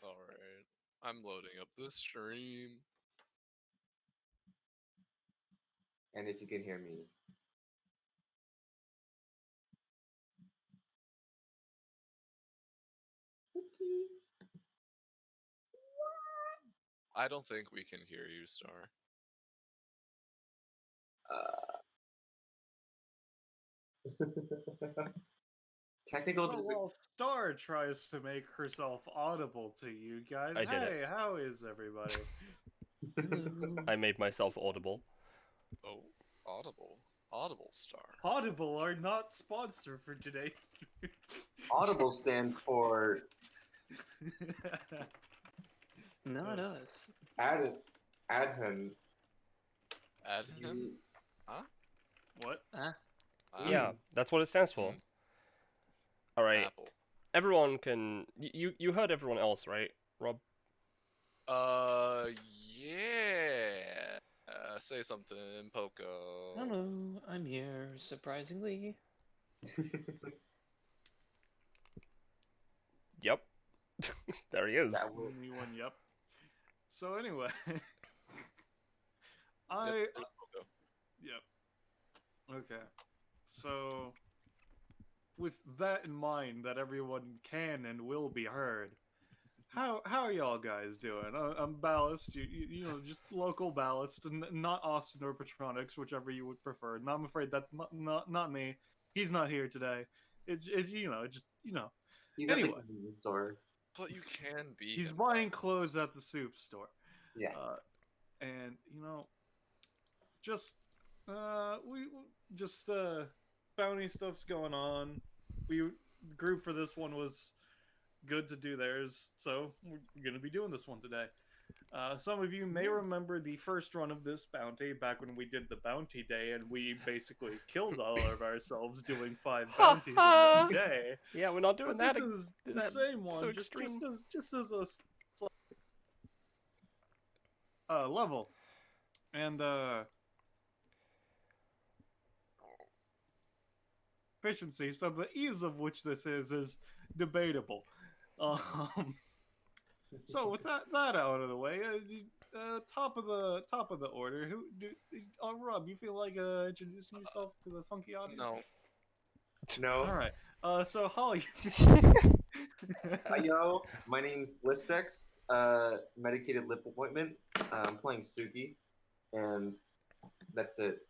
Alright. I'm loading up this stream. And if you can hear me. I don't think we can hear you, Star. Technical Well, while Star tries to make herself audible to you guys, I did it. hey, how is everybody? I made myself audible. Oh, Audible. Audible Star. Audible are not sponsored for today's stream. Audible stands for Not us. Aeron. Add him? You, What? Yeah, that's what it stands for. Mm. All right, Apple. everyone can. You heard everyone else, right, Rob? Yeah. Say something, Poco. Hello, I'm here, surprisingly. Yep. There he is. that will, Only one, yep. So anyway, Yes, I there's Poco. Yep. Okay. So, with that in mind, that everyone can and will be heard, how are y'all guys doing? I'm Ballast, you know, just local Ballast, and not Austin or Patronics, whichever you would prefer. And I'm afraid that's not me. He's not here today. It's you know, just you know. he's Anyway. at the convenience store. But you can be. He's him. buying clothes at the soup store. Yeah. And you know, just we just bounty stuff's going on. The group for this one was good to do theirs, so we're gonna be doing this one today. Some of you may remember the first run of this bounty back when we did the bounty day, and we basically killed all of ourselves doing 5 bounties in one day. Yeah, we're not doing But that. this is the that- same one, so just extreme. as a slight, level, and efficiency. So the ease of which this is debatable. So with that out of the way, top of the order. Rob, you feel like introducing yourself to the funky audience? No. No. All right. So Holly. Hi, yo, my name's Blistex, medicated lip appointment. I'm playing Suki, and that's it.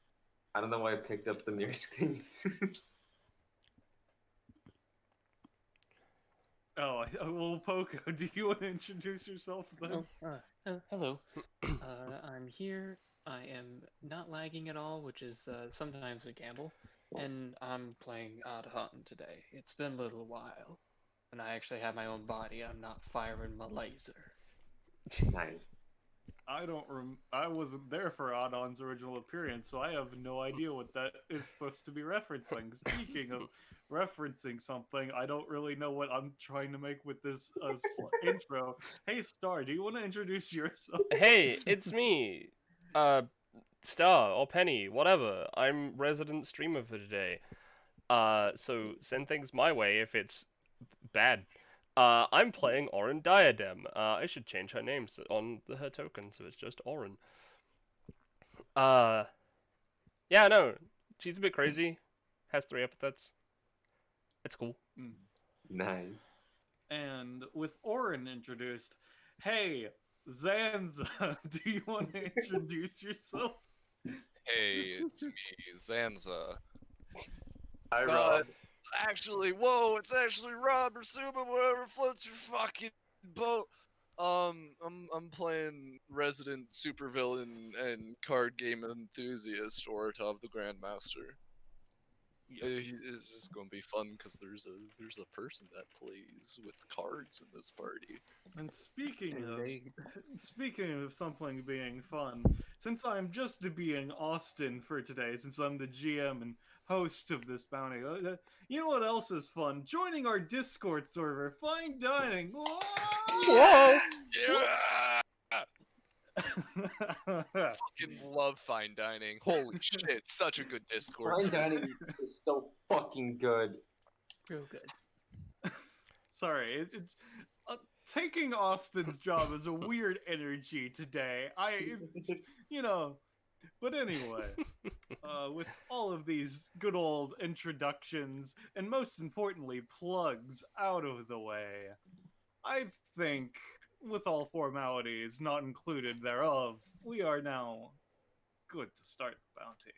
I don't know why I picked up the nearest things. Oh, well, Poco, do you want to introduce yourself then? Hello. I'm here. I am not lagging at all, which is sometimes a gamble. And I'm playing Odd Hunt today. It's been a little while. And I actually have my own body. I'm not firing my laser. Nice. I wasn't there for Adon's original appearance, so I have no idea what that is supposed to be referencing. Speaking of referencing something, I don't really know what I'm trying to make with this intro. Hey, Star, do you want to introduce yourself? Hey, it's me. Star or Penny, whatever. I'm resident streamer for today. So send things my way if it's bad. I'm playing Aeron Diadem. I should change her name on her token, so it's just Aeron. Yeah, no, she's a bit crazy. Has 3 epithets. It's cool. Nice. And with Aeron introduced, hey, Zanza, do you want to introduce yourself? Hey, it's me, Zanza. Hi, Rob. Actually, whoa, it's actually Rob or Suba, whatever floats your fucking boat. I'm playing resident supervillain and card game enthusiast Oratov the Grandmaster. This is gonna be fun because there's a person that plays with cards in this party. And speaking Indeed. of something being fun, since I'm just being Austin for today, since I'm the GM and host of this bounty, you know what else is fun? Joining our Discord server, Fine Dining. Whoa! Yeah! Fucking love fine dining. Holy shit, such a good Discord. Fine dining is so fucking good. Real good. Sorry, taking Austin's job is a weird energy today. You know. But anyway, with all of these good old introductions and most importantly plugs out of the way, I think, with all formalities not included thereof, we are now good to start the bounty.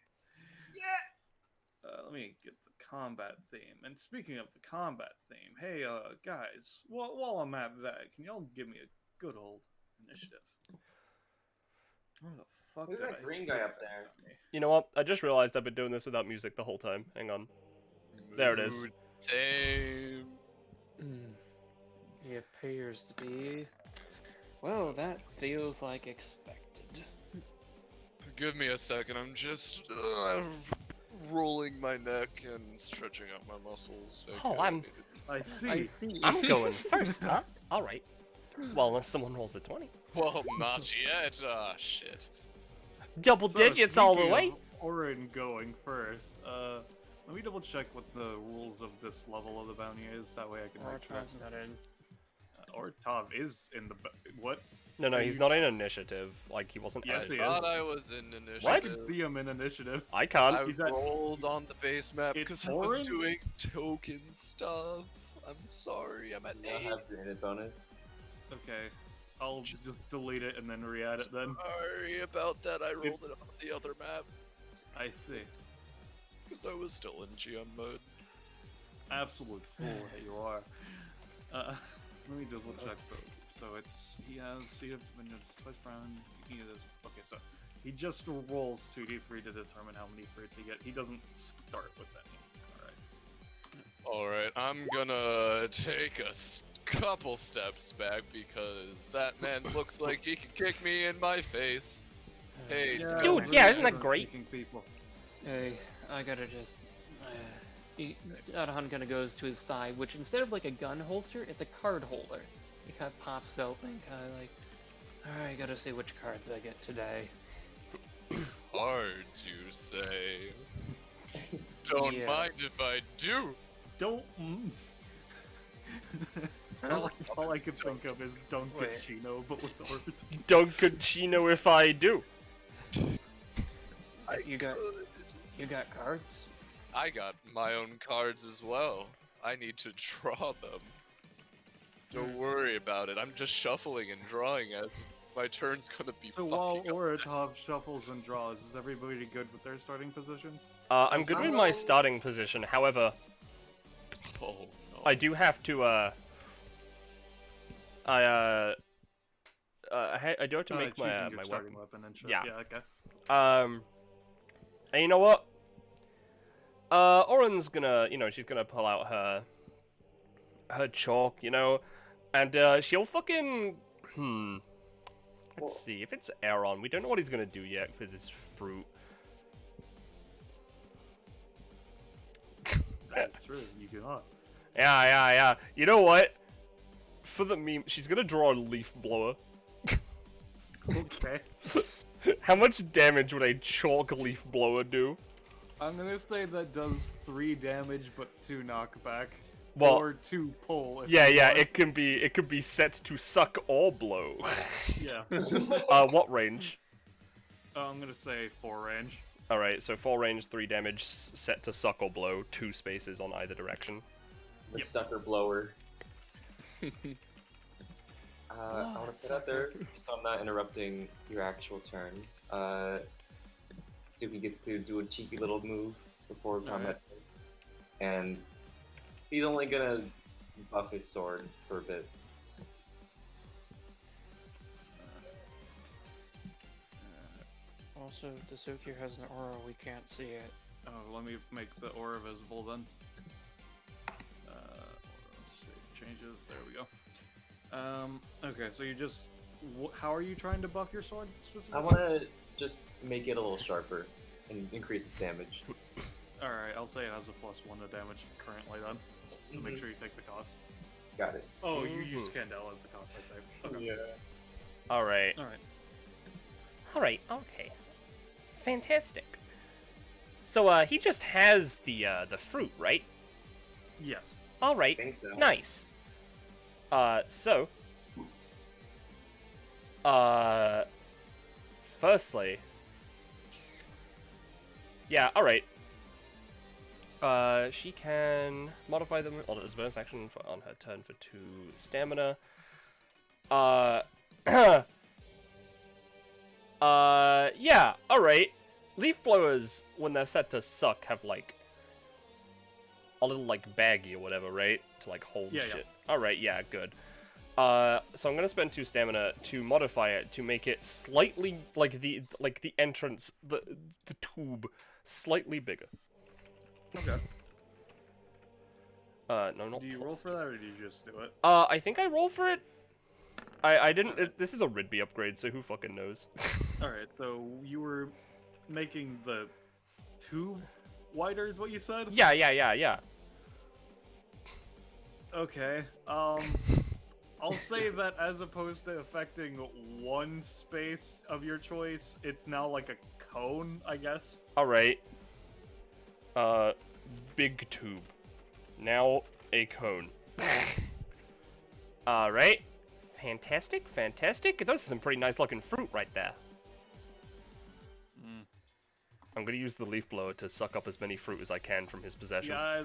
Let me get the combat theme. And speaking of the combat theme, hey, guys, while I'm at that, can y'all give me a good old initiative? Where the fuck Who's did that I green put guy up that there? dummy? You know what? I just realized I've been doing this without music the whole time. Hang on. There it is. Mood same. He appears to be. Well, that feels like expected. Give me a second. I'm just rolling my neck and stretching out my muscles. Oh, Okay, I'm- I see. I see. I'm going first, huh? All right. Well, unless someone rolls a 20. Well, not yet. Ah, shit. Double So, digits all the speaking way. of Orin going first. Let me double check what the rules of this level of the bounty is. That way I can make sure. Artav's not in. Or Tav is in the what? No, Are he's you- not in initiative. Like, he wasn't Yes, added he I is. thought I was in I initiative. can see him in initiative. I can't. I He's at- rolled on the base map It's because I was Orin? doing token stuff. I'm sorry, I'm at Do not 8. have granted bonus. Okay, I'll just delete it and then re-add it then. Sorry about that. I rolled it on the other map I see. because I was still in GM mode. Absolute fool that you are. Let me double check though. So he has Seed of Dominion, Spice Brown. He does. Okay, so he just rolls 2d3 to determine how many fruits he gets. He doesn't start with any. All right. Alright, I'm gonna take a couple steps back because that man looks like he can kick me in my face. Hey, Yeah, Dude, really yeah, isn't that good at great? picking People. Hey, I gotta just. Adahan kind of goes to his side, which instead of like a gun holster, it's a card holder. He kind of pops out and kind of like, alright, gotta see which cards I get today. cards, you say? Don't Yeah. mind if I do. Don't. all I could think of is Dunkachino, but with the word. Dunkachino if I do. You got cards? I got my own cards as well. I need to draw them. Don't worry about it. I'm just shuffling and drawing as my turn's gonna be So while fucking up. Oratov shuffles and draws, is everybody good with their starting positions? I'm good with my starting position. However, Oh no. I do have to, I do have to make Choosing my your my starting weapon. weapon and shit. Yeah. Yeah, okay. And you know what? Oren's gonna, she's gonna pull out her chalk, and she'll fucking, let's see, if it's Aeron, we don't know what he's gonna do yet for this fruit. That's true. You do not. Yeah. You know what? For the meme, she's gonna draw a leaf blower. Okay. How much damage would a chalk leaf blower do? I'm gonna say that does 3 damage but 2 knockback. Well, or 2 pull. If yeah, you want. it can be set to suck or blow. Yeah. What range? I'm gonna say 4 range. All right, so 4 range, 3 damage, set to suck or blow, 2 spaces on either direction. The sucker blower. I want to put out there, so I'm not interrupting your actual turn. Suki gets to do a cheeky little move before combat starts. And he's only gonna buff his sword for a bit. Also, if the Sothir has an aura, we can't see it. Oh, let me make the aura visible then. Let's see, changes. There we go. Okay, so you just. How are you trying to buff your sword specifically? I want to just make it a little sharper and increase its damage. Alright, I'll say it has a +1 to damage currently then. So make sure you take the cost. Got it. Oh, you used Candela at the cost, I say. Okay. Yeah. All right. Alright. Okay. Fantastic. So he just has the fruit, right? Yes. All right. Think so. Nice. So, firstly, yeah, alright. She can modify them as a bonus action on her turn for 2 stamina. Yeah, alright. Leaf blowers, when they're set to suck, have, like, a little, like, baggie or whatever, right? To, like, hold Yeah, shit. Alright, yeah, good. So I'm gonna spend 2 stamina to modify it, to make it slightly, like, the entrance, the tube, slightly bigger. Okay. No, not Do you roll for that, or do you just do it? I think I roll for it. I didn't. This is a Ridby upgrade, so who fucking knows? All right. So you were making the tube wider, is what you said? Yeah. Okay. I'll say that as opposed to affecting one space of your choice, it's now like a cone, I guess. All right. Big tube. Now a cone. All right. Fantastic. Those are some pretty nice looking fruit right there. I'm gonna use the leaf blower to suck up as many fruit as I can from his possession. Yeah,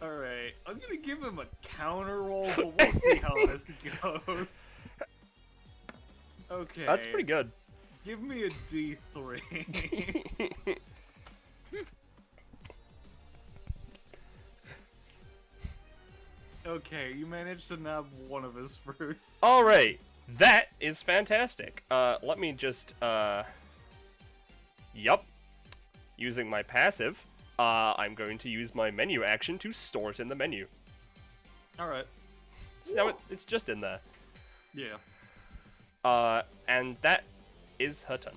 all right. I'm gonna give him a counter roll, but we'll see how this goes. Okay. That's pretty good. Give me a D3. Okay, you managed to nab one of his fruits. All right. That is fantastic. Let me just Yup. Using my passive, I'm going to use my menu action to store it in the menu. Alright. So now it's just in there. Yeah. And that is her turn.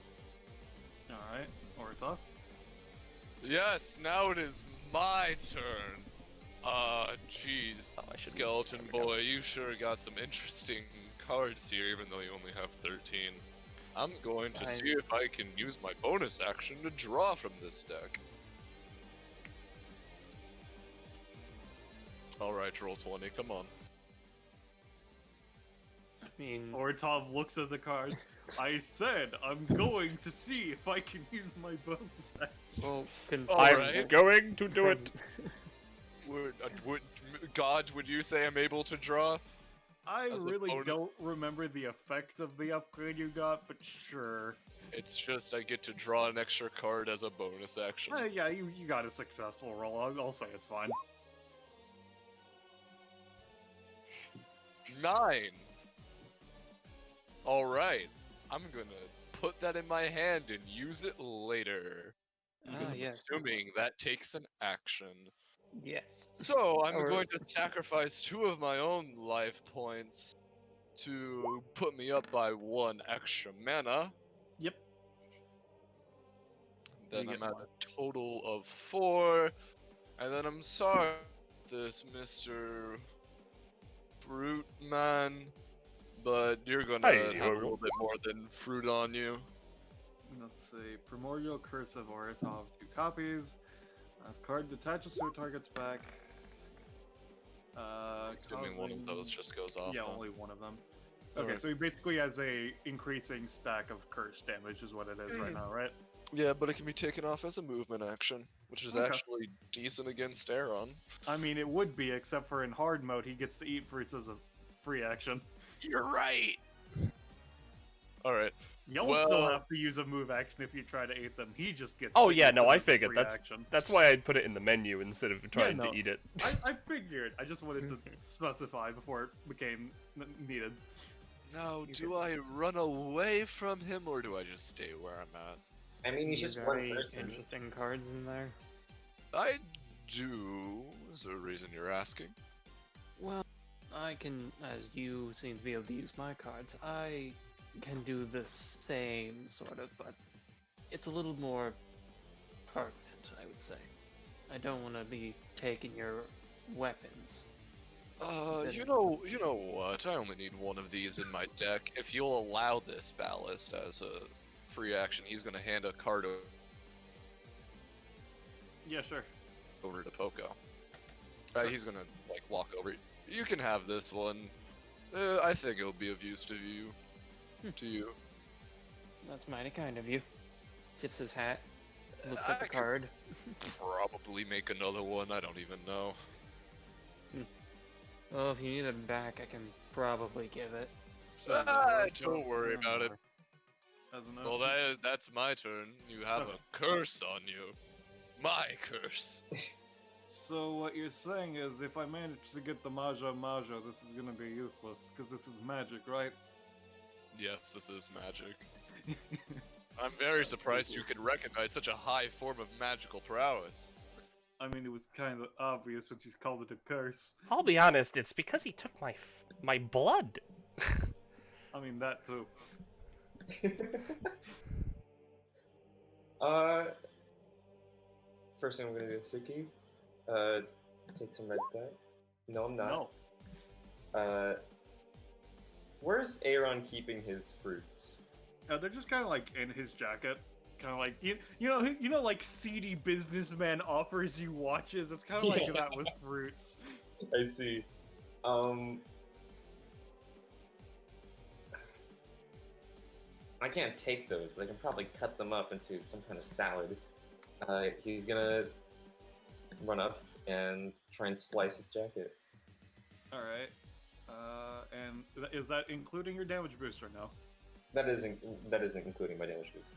Alright. Ortha. Yes, now it is my turn. Jeez, Oh, I shouldn't- skeleton there we go. boy, you sure got some interesting cards here, even though you only have 13. I'm going to see if I can use my bonus action to draw from this deck. Alright, roll 20, come on. I mean, Ortov looks at the cards. I said I'm going to see if I can use my bonus action. well, I'm Alright. going to do it. God, would you say I'm able to draw? I As a really bonus? don't remember the effect of the upgrade you got, but sure. It's just I get to draw an extra card as a bonus action. Yeah, you got a successful roll. I'll say it's fine. 9. Alright. I'm gonna put that in my hand and use it later. Because I'm yes. assuming that takes an action. Yes. So I'm Or- going to sacrifice 2 of my own life points to put me up by 1 extra mana. Yep. Then You I'm get at 1. a total of 4. And then I'm sorry, this Mr. Fruit Man, but you're gonna Hey, have a Earl. little bit more than fruit on you. Let's see. Primordial Curse of Ortov, 2 copies. Card detaches to a target's back. Assuming one of those just goes off. Yeah, then. only one of them. Okay, Alright. so he basically has a increasing stack of curse damage, is what it is right now, right? Yeah, but it can be taken off as a movement action, which is Okay. actually decent against Aeron. I mean, it would be, except for in hard mode, he gets to eat fruits as a free action. You're right. All right. You'll Well- still have to use a move action if you try to eat them. He just gets. Oh to yeah, eat no, them I as a figured free that's action. why I put it in the menu instead of trying no. to eat it. I figured. I just wanted to specify before it became needed. Now, You do I run away from him or do I just stay where I'm at? I mean, he's There's just one very person. interesting cards in there. I do. Is there a reason you're asking? Well, I can, as you seem to be able to use my cards, I can do the same sort of, but it's a little more permanent, I would say. I don't want to be taking your weapons. You know what? I only need one of these in my deck. If you'll allow this ballast as a free action, he's gonna hand a card Yeah, sure. over to Poco. He's gonna like walk over. You can have this one. I think it'll be of use to you. To you. That's mighty kind of you. Tips his hat, looks I at the could card. Probably make another one. I don't even know. Well, if you need it back, I can probably give it. Don't worry about it. As an Well, that's my turn. You have a curse on you. My curse. So what you're saying is, if I manage to get the Majo, this is gonna be useless, because this is magic, right? Yes, this is magic. I'm very surprised you could recognize such a high form of magical prowess. I mean, it was kind of obvious when she called it a curse. I'll be honest, it's because he took my blood. I mean, that too. First thing I'm gonna do is Suki. Take some red stat. No, I'm not. No. Where's Aeron keeping his fruits? They're just kind of like in his jacket. Kind of like, you know, like seedy businessman offers you watches. It's kind of like that with fruits. I see. I can't take those, but I can probably cut them up into some kind of salad. He's gonna run up and try and slice his jacket. All right. And is that including your damage boost or no? That isn't including my damage boost.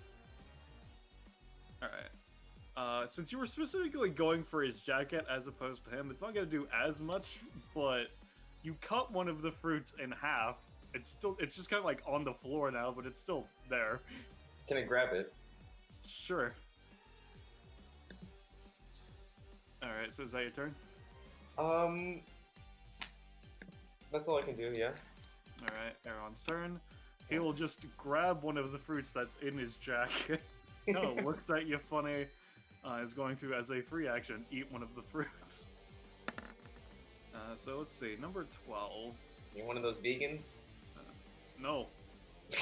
All right. Since you were specifically going for his jacket as opposed to him, it's not gonna do as much. But you cut one of the fruits in half. It's just kind of like on the floor now, but it's still there. Can I grab it? Sure. All right. So is that your turn? That's all I can do. Yeah. All right. Aeron's turn. He will just grab one of the fruits that's in his jacket. No, looks at you funny. Is going to, as a free action, eat one of the fruits. So let's see, number 12. You one of those vegans? No. 1,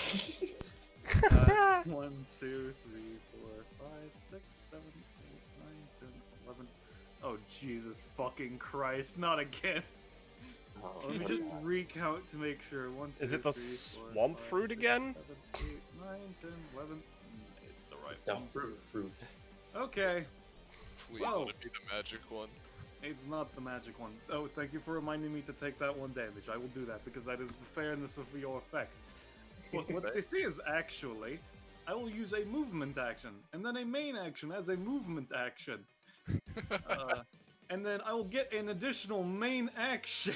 2, 3, 4, 5, 6, 7, 8, 9, 10, 11. Oh, Jesus fucking Christ, not again. Oh, Let me just recount to make sure. 1, 2, Is it the 3, 4, swamp 5, fruit 6, again? 7, 8, 9, 10, 11. It's the right the one. fruit. Okay, Please Whoa. let it be the magic one. it's not the magic one. Oh, thank you for reminding me to take that one damage. I will do that because that is the fairness of your effect. But what they say is actually, I will use a movement action, and then a main action as a movement action. And then I will get an additional main action.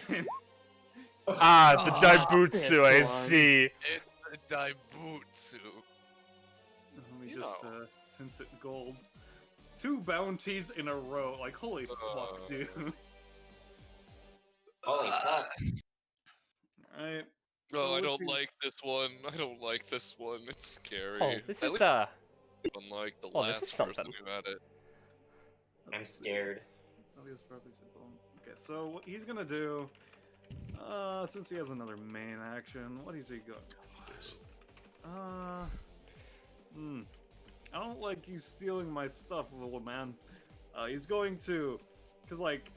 The Ah, Daibutsu, this I one. see. It's a Daibutsu. Let me You just know. tint it gold. 2 bounties in a row. Like, holy fuck, dude. Holy fuck. Alright. Oh, I let's don't see. like this one. I don't like this one. It's scary. Oh, this At is least unlike the oh, this last is person something. who had it. I'm Let's see. scared. Obvious properties of bone. Okay, so what he's gonna do, since he has another main action, what is he going to do? I don't like you stealing my stuff, little man. He's going to, cause like,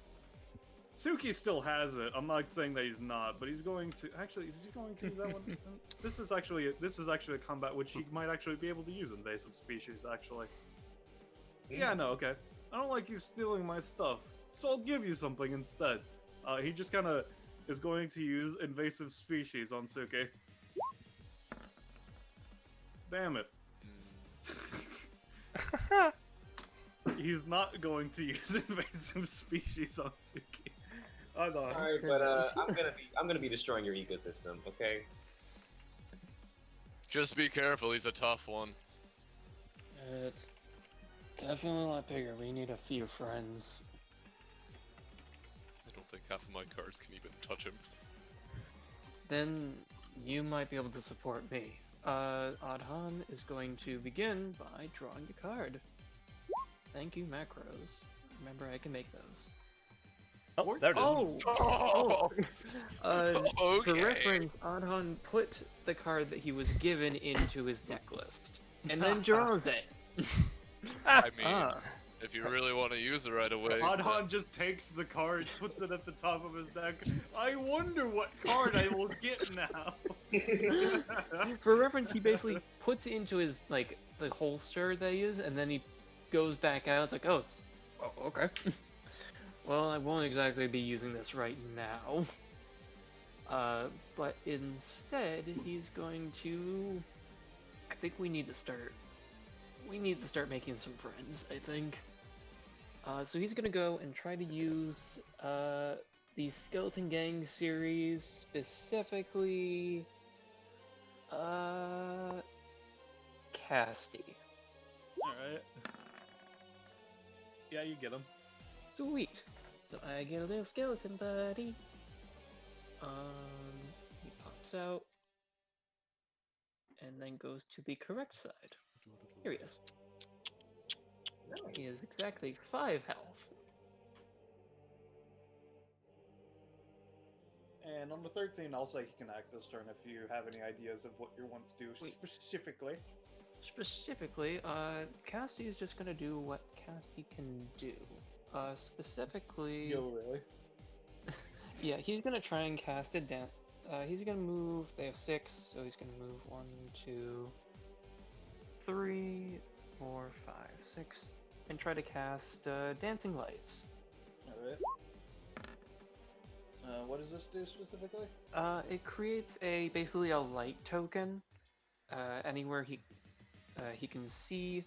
Suki still has it. I'm not saying that he's not, but he's going to. Actually, is he going to use that one? This is actually a combat which he might actually be able to use invasive species. Actually. Yeah, no, okay. I don't like you stealing my stuff, so I'll give you something instead. He just kind of is going to use invasive species on Suki. Damn it. He's not going to use invasive species on Suki. Hold on. Alright, but I'm gonna be destroying your ecosystem, okay? Just be careful. He's a tough one. It's definitely a lot bigger. We need a few friends. I don't think half of my cards can even touch him. Then you might be able to support me. Adhan is going to begin by drawing a card. Thank you, macros. Remember, I can make those. Oh, there it is. Oh! For Okay. reference, Adhan put the card that he was given into his deck list, and then draws it. I mean, If you really want to use it right away. Adhan just takes the card, puts it at the top of his deck. I wonder what card I will get now. For reference, he basically puts it into his like the holster that he is, and then he goes back out. It's like, oh, okay. Well, I won't exactly be using this right now. But instead, he's going to. I think we need to start. We need to start making some friends, I think. So he's gonna go and try to use the Skeleton Gang series, specifically Casty. Alright. Yeah, you get him. Sweet. So I get a little skeleton buddy. He pops out. And then goes to the correct side. Here he is. He is exactly 5 health. And on the 13, also you can act this turn if you have any ideas of what you want to do Wait. specifically. Specifically, Casty is just gonna do what Casty can do. Specifically... Yo, really? Yeah, he's gonna try and cast it down. He's gonna move, they have 6, so he's gonna move 1, 2, 3, 4, 5, 6, and try to cast Dancing Lights. Alright. What does this do specifically? It creates basically a light token. Anywhere he can see.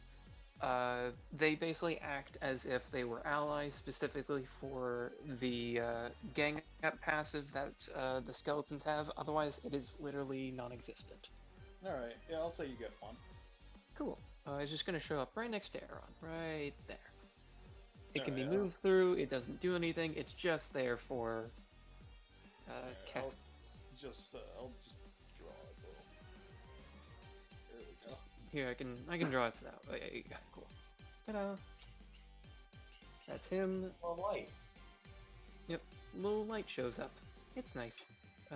They basically act as if they were allies, specifically for the gang up passive that the skeletons have. Otherwise, it is literally non-existent. Alright, yeah, I'll say you get 1. Cool. It's just going to show up right next to Aeron, right there. It can be Alright, moved through, it doesn't do anything, it's just there for cast. I'll just draw it. There we go. Here, I can draw it to that. Oh, yeah, you got it. Cool. Ta-da! That's him. Oh, light. Yep. Little light shows up. It's nice.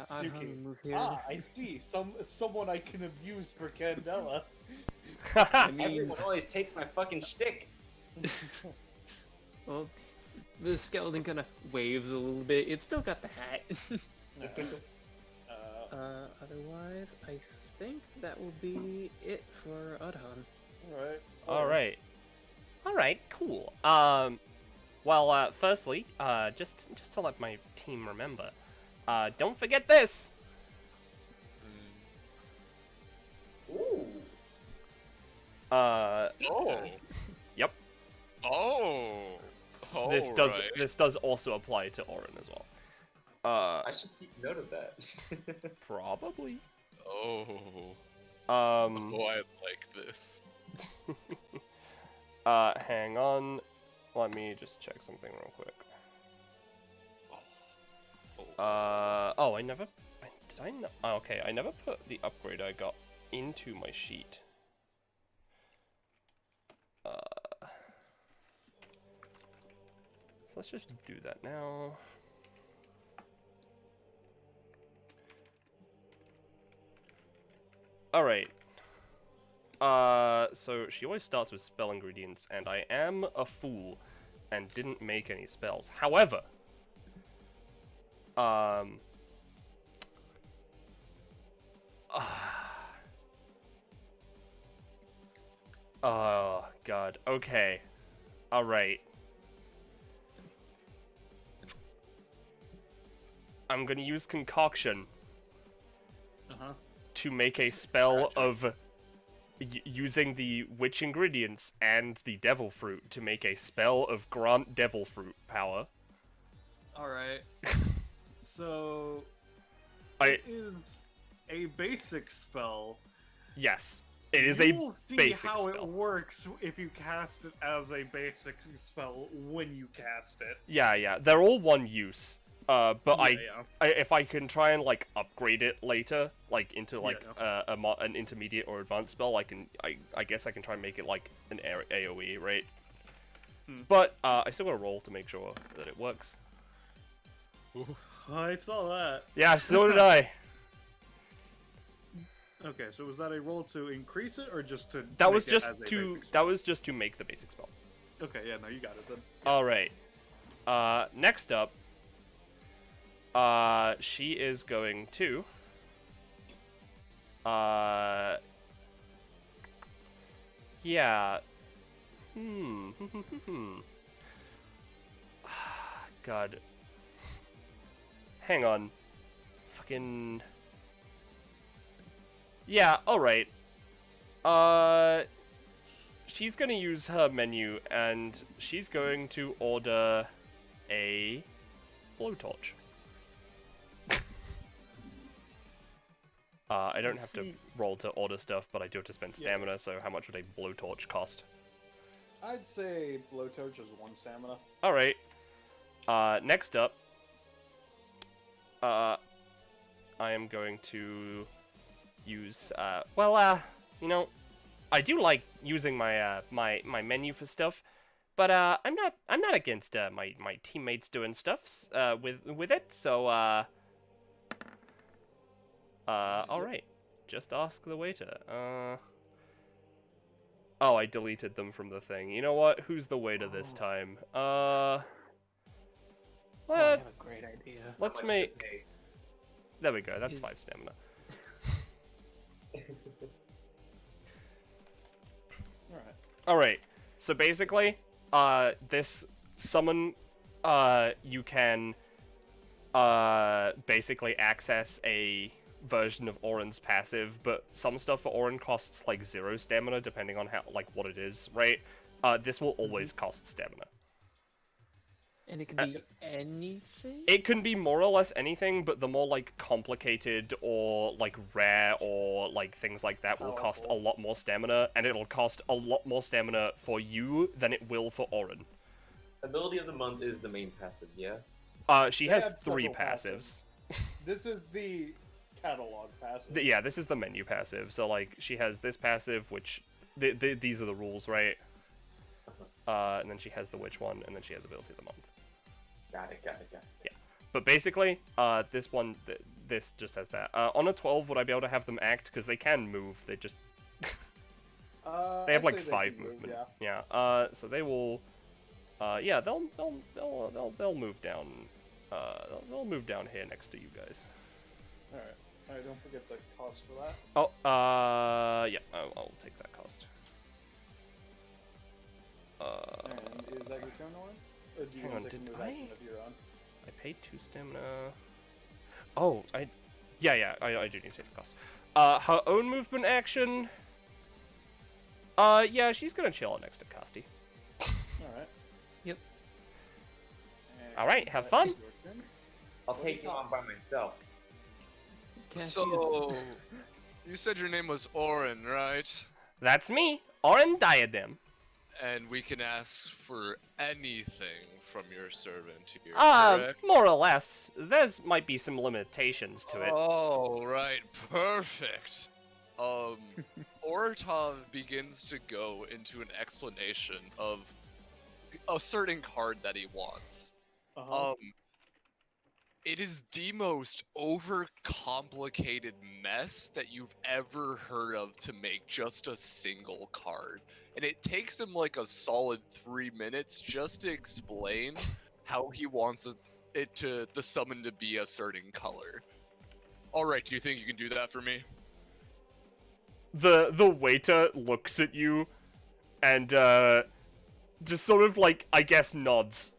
Suki. Adhan, move here. Ah, I see. Someone I can abuse for Candela. I mean, Everyone always takes my fucking shtick. well, the skeleton kind of waves a little bit. It's still got the hat. Otherwise, I think that will be it for Adhan. Alright. Alright, cool. Firstly, just to let my team remember, don't forget this! Ooh. Oh. Yep. Oh. This does also apply to Aeron as well. I should keep note of that. Probably. Oh. I like this. Hang on. Let me just check something real quick. I never... Did I know? Okay, I never put the upgrade I got into my sheet. So let's just do that now. Alright. So she always starts with spell ingredients, and I am a fool and didn't make any spells. However, oh god. Okay. Alright. I'm gonna use concoction to make a spell of using the witch ingredients and the devil fruit to make a spell of grant devil fruit power. Alright. So... It is a basic spell. Yes. It is You'll a see basic how spell. it works if you cast it as a basic spell when you cast it. Yeah. They're all one use. But Yeah. if I can try and like upgrade it later, like into like an intermediate or advanced spell, I guess I can try and make it like an AOE, right? But I still gotta roll to make sure that it works. I saw that. Yeah, so did I. Okay, so was that a roll to increase it or just to? That was make it just as a to basic spell? that was just to make the basic spell. Okay, yeah, no, you got it then. All right. Next up, she is going to, yeah. God. Hang on. Fucking. Yeah, alright. She's gonna use her menu and she's going to order a blowtorch. I don't have to roll to order stuff, but I do have to spend stamina, so how much would a blowtorch cost? I'd say blowtorch is 1 stamina. Alright. Next up, I am going to use, you know, I do like using my, my menu for stuff, but, I'm not against, my teammates doing stuffs, with it, so, alright. Just ask the waiter. Oh, I deleted them from the thing. You know what? Who's the waiter this time? I have a great idea. Let's How much to make... pay? There we go, that's Is- 5 stamina. Alright. Alright, so basically, this summon, you can, basically access a version of Aeron's passive, but some stuff for Aeron costs, like, 0 stamina, depending on how, like, what it is, right? This will always cost stamina. And it can be anything? It can be more or less anything, but the more, like, complicated or, like, rare or, like, things like that will cost a Powerful. lot more stamina, and it'll cost a lot more stamina for you than it will for Aeron. Ability of the month is the main passive, yeah? She They has have 3 several passives. This is the catalog passive. Yeah, this is the menu passive. So, like, she has this passive, which... these are the rules, right? And then she has the witch one, and then she has ability of the month. Got it. Yeah. But basically, this one... this just has that. On a 12, would I be able to have them act? Because they can move, they just... They have, I'd like, say 5 can move, movement. yeah. Yeah, so they will... yeah, they'll move down... they'll move down here next to you guys. Alright. Alright, don't forget the cost for that. Oh, yeah, I'll take that cost. And is that your turn, Owen? Or do you hang want on, to take a did move I- action of your own? I paid 2 stamina. Oh, yeah, I do need to take the cost. Her own movement action. Yeah, she's gonna chill next to Costi. Alright. Yep. And Alright, have that fun. is your turn. I'll take him on by myself. So, you said your name was Aeron, right? That's me, Aeron Diadem. And we can ask for anything from your servant here, correct? More or less. There's might be some limitations to it. Oh, right, perfect. Oratov begins to go into an explanation of a certain card that he wants. Uh-huh. It is the most overcomplicated mess that you've ever heard of to make just a single card. And it takes him like a solid 3 minutes just to explain how he wants the summon to be a certain color. Alright, do you think you can do that for me? The waiter looks at you and just sort of like, I guess, nods.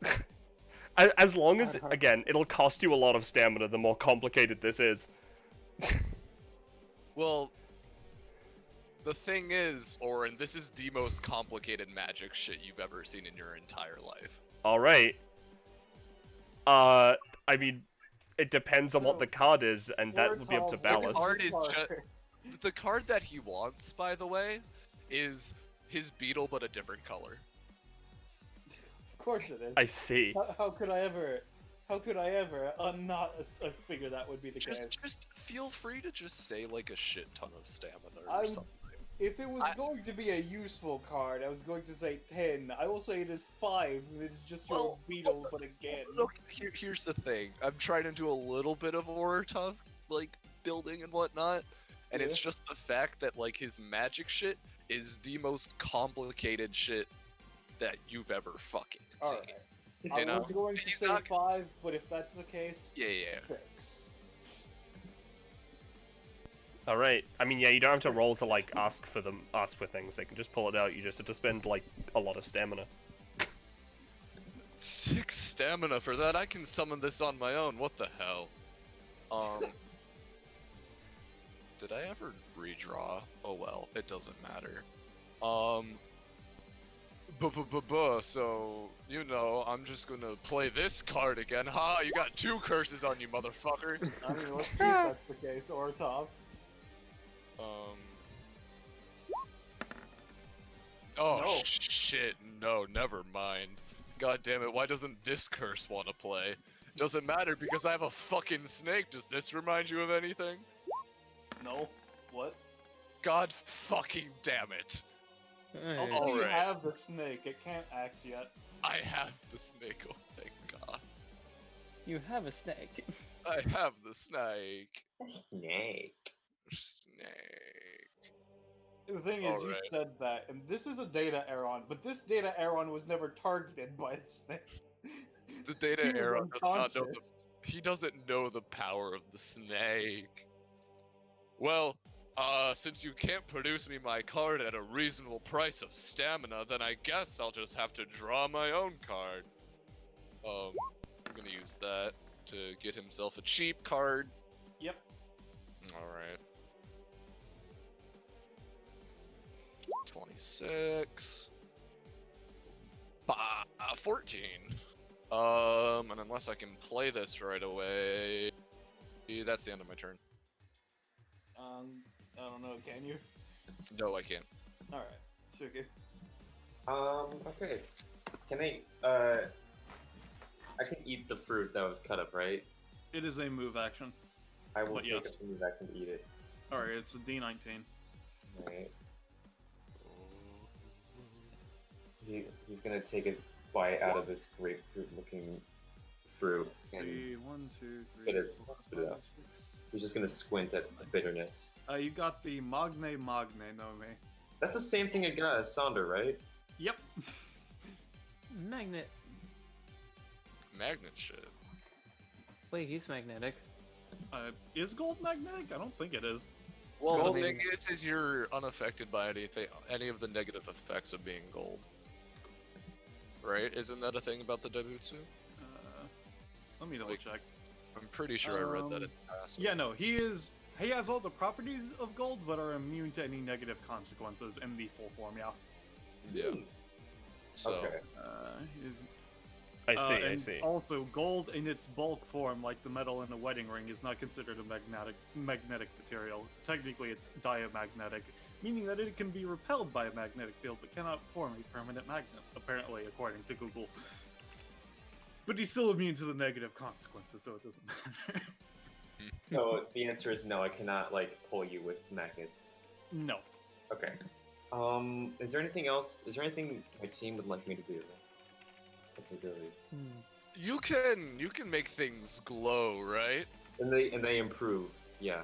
As long as, again, it'll cost you a lot of stamina the more complicated this is. Well, the thing is, Oren, this is the most complicated magic shit you've ever seen in your entire life. Alright. I mean, it depends on what So, the card is, and that would be up to Oratov, Ballas. card is card. ju- The card that he wants, by the way, is his beetle but a different color. Of course it is. I see. How could I ever not figure that would be the case? Just feel free to just say like a shit ton of stamina or I'm- something. If it was going to be a useful card, I was going to say 10. I will say it is 5. It's just your Well, beetle, but again. Look, here's the thing. I'm trying to do a little bit of Oratov, like, building and whatnot, and it's just the fact that, like, his magic shit is the most complicated shit that you've ever fucking All seen. right. You I know, was going to he's say not- 5, but if that's the case, Yeah, yeah. 6. All right. I mean, yeah, you don't have to roll to like ask for things. They can just pull it out. You just have to spend like a lot of stamina. 6 stamina for that. I can summon this on my own. What the hell? Did I ever redraw? Oh well, it doesn't matter. So, you know, I'm just gonna play this card again. Ha, you got 2 curses on you, motherfucker. I mean, let's see if that's the case, or top. Oh, No. shit, no, never mind. God damn it, why doesn't this curse want to play? Doesn't matter because I have a fucking snake. Does this remind you of anything? No. What? God fucking damn it. Hey, Although you Alright. have the snake, it can't act yet. I have the snake, oh thank God. you have a snake. I have the snake. Snake. Snake. The thing is, you Alright. said that, and this is a data Aeron, but this data Aeron was never targeted by the snake. The data He was Aeron does not know unconscious. he doesn't know the power of the snake. Well, since you can't produce me my card at a reasonable price of stamina, then I guess I'll just have to draw my own card. He's gonna use that to get himself a cheap card. Yep. Alright. 26. 14. And unless I can play this right away, that's the end of my turn. I don't know, can you? No, I can't. Alright, Suki. Okay. Can I can eat the fruit that was cut up, right? It is a move action. I will But take yes. it from you back and eat it. Alright, it's a D19. Alright. He's gonna take a bite out of this grapefruit-looking fruit and 3, 1, 2, 3, spit it- 4, spit it 5, out. 6. he's just gonna squint at the bitterness. You got the Magne no Me. That's the same thing it got as Sonder, right? Yep. Magnet. Magnet shit. Wait, he's magnetic. Is gold magnetic? I don't think it is. Well, Gold the thing is- is you're unaffected by any of the negative effects of being gold. Right? Isn't that a thing about the Daibutsu? Let me double Like- check. I'm pretty sure I read that in the past. Yeah, no, he has all the properties of gold, but are immune to any negative consequences in the full form. Yeah. Yeah. So, Okay. Is I see. I and see. Also, gold in its bulk form, like the metal in a wedding ring, is not considered a magnetic material. Technically, it's diamagnetic, meaning that it can be repelled by a magnetic field, but cannot form a permanent magnet. Apparently, according to Google. But he's still immune to the negative consequences, so it doesn't matter. So the answer is no. I cannot like pull you with magnets. No. Okay. Is there anything else? Is there anything my team would like me to do? Particularly. you can make things glow, right? And they improve. Yeah.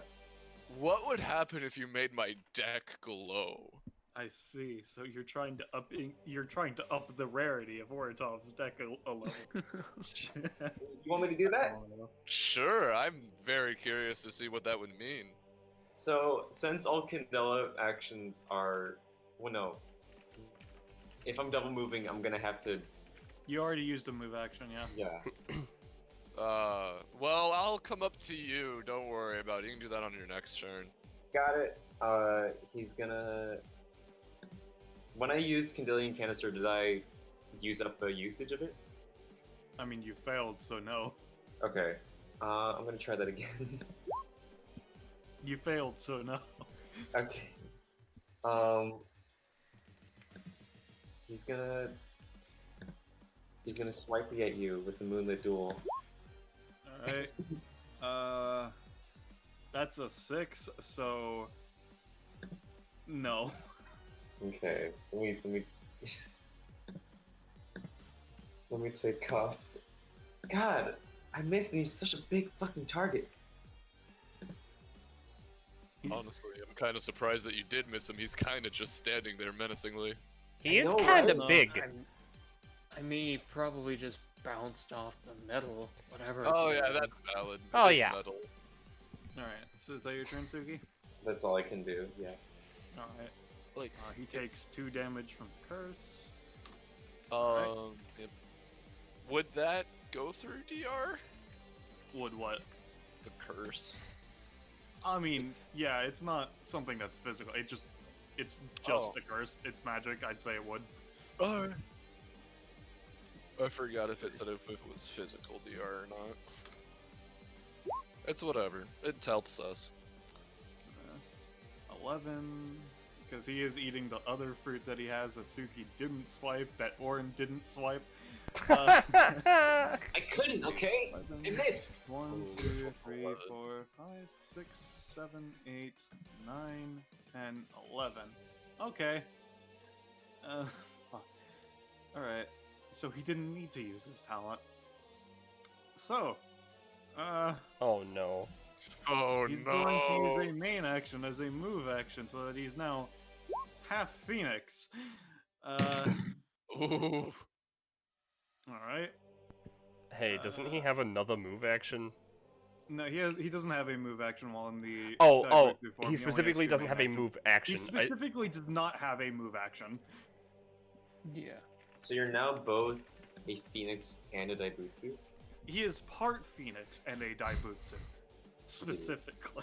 What would happen if you made my deck glow? I see. So you're trying to up the rarity of Oritov's deck a level. You want me to do that? Sure, I'm very curious to see what that would mean. So since all Candela actions are, well, no. If I'm double moving, I'm gonna have to. You already used a move action, yeah. Yeah. Well, I'll come up to you. Don't worry about it. You can do that on your next turn. Got it. He's gonna. When I used Candelian Canister, did I use up the usage of it? I mean, you failed, so no. Okay. I'm gonna try that again. You failed, so no. Okay. He's gonna swipe at you with the Moonlit Duel. Alright. That's a 6, so no. Okay. Let me let me take costs. God, I missed, and he's such a big fucking target. Honestly, I'm kind of surprised that you did miss him. He's kind of just standing there menacingly. He is know, kind of right? big. I mean, he probably just bounced off the metal, whatever. Oh it's yeah, made of. that's valid. Oh, It is yeah. metal. Alright, so is that your turn, Suki? That's all I can do. Yeah. Alright. Like, He takes 2 damage from the curse. yep. Would that go through DR? Would what? The curse. I mean, yeah, it's not something that's physical. It's just Oh. a curse. It's magic. I'd say it would. Alright. I forgot if it said if it was physical DR or not. It's whatever. It helps us. 11, because he is eating the other fruit that he has that Suki didn't swipe, that Aeron didn't swipe. I couldn't. Okay. 11, I missed. 1, Ooh, 2, that's 3, 11. 4, 5, 6, 7, 8, 9, 10, 11. Okay. Fuck. Alright. So he didn't need to use his talent. So, Oh no. Oh he's going to no! use a main action as a move action so that he's now half Phoenix. Ooh. Alright. Hey, doesn't he have another move action? No, he doesn't have a move action while in the Oh, diversity form. he only has specifically 2 doesn't main have a actions. move He action. specifically does not have a move action. Yeah. So you're now both a phoenix and a daibutsu. He is part Phoenix and a Daibutsu, specifically.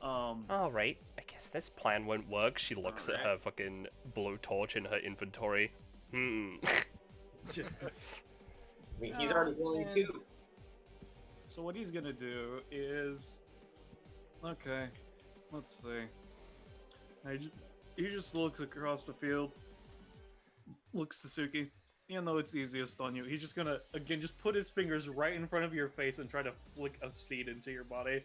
Alright, I guess this plan won't work. She looks at her fucking blowtorch in her inventory. I mean, he's already willing too. So what he's gonna do is, okay, let's see. He just looks across the field, looks to Suki. Even though it's easiest on you, he's just gonna again just put his fingers right in front of your face and try to flick a seed into your body.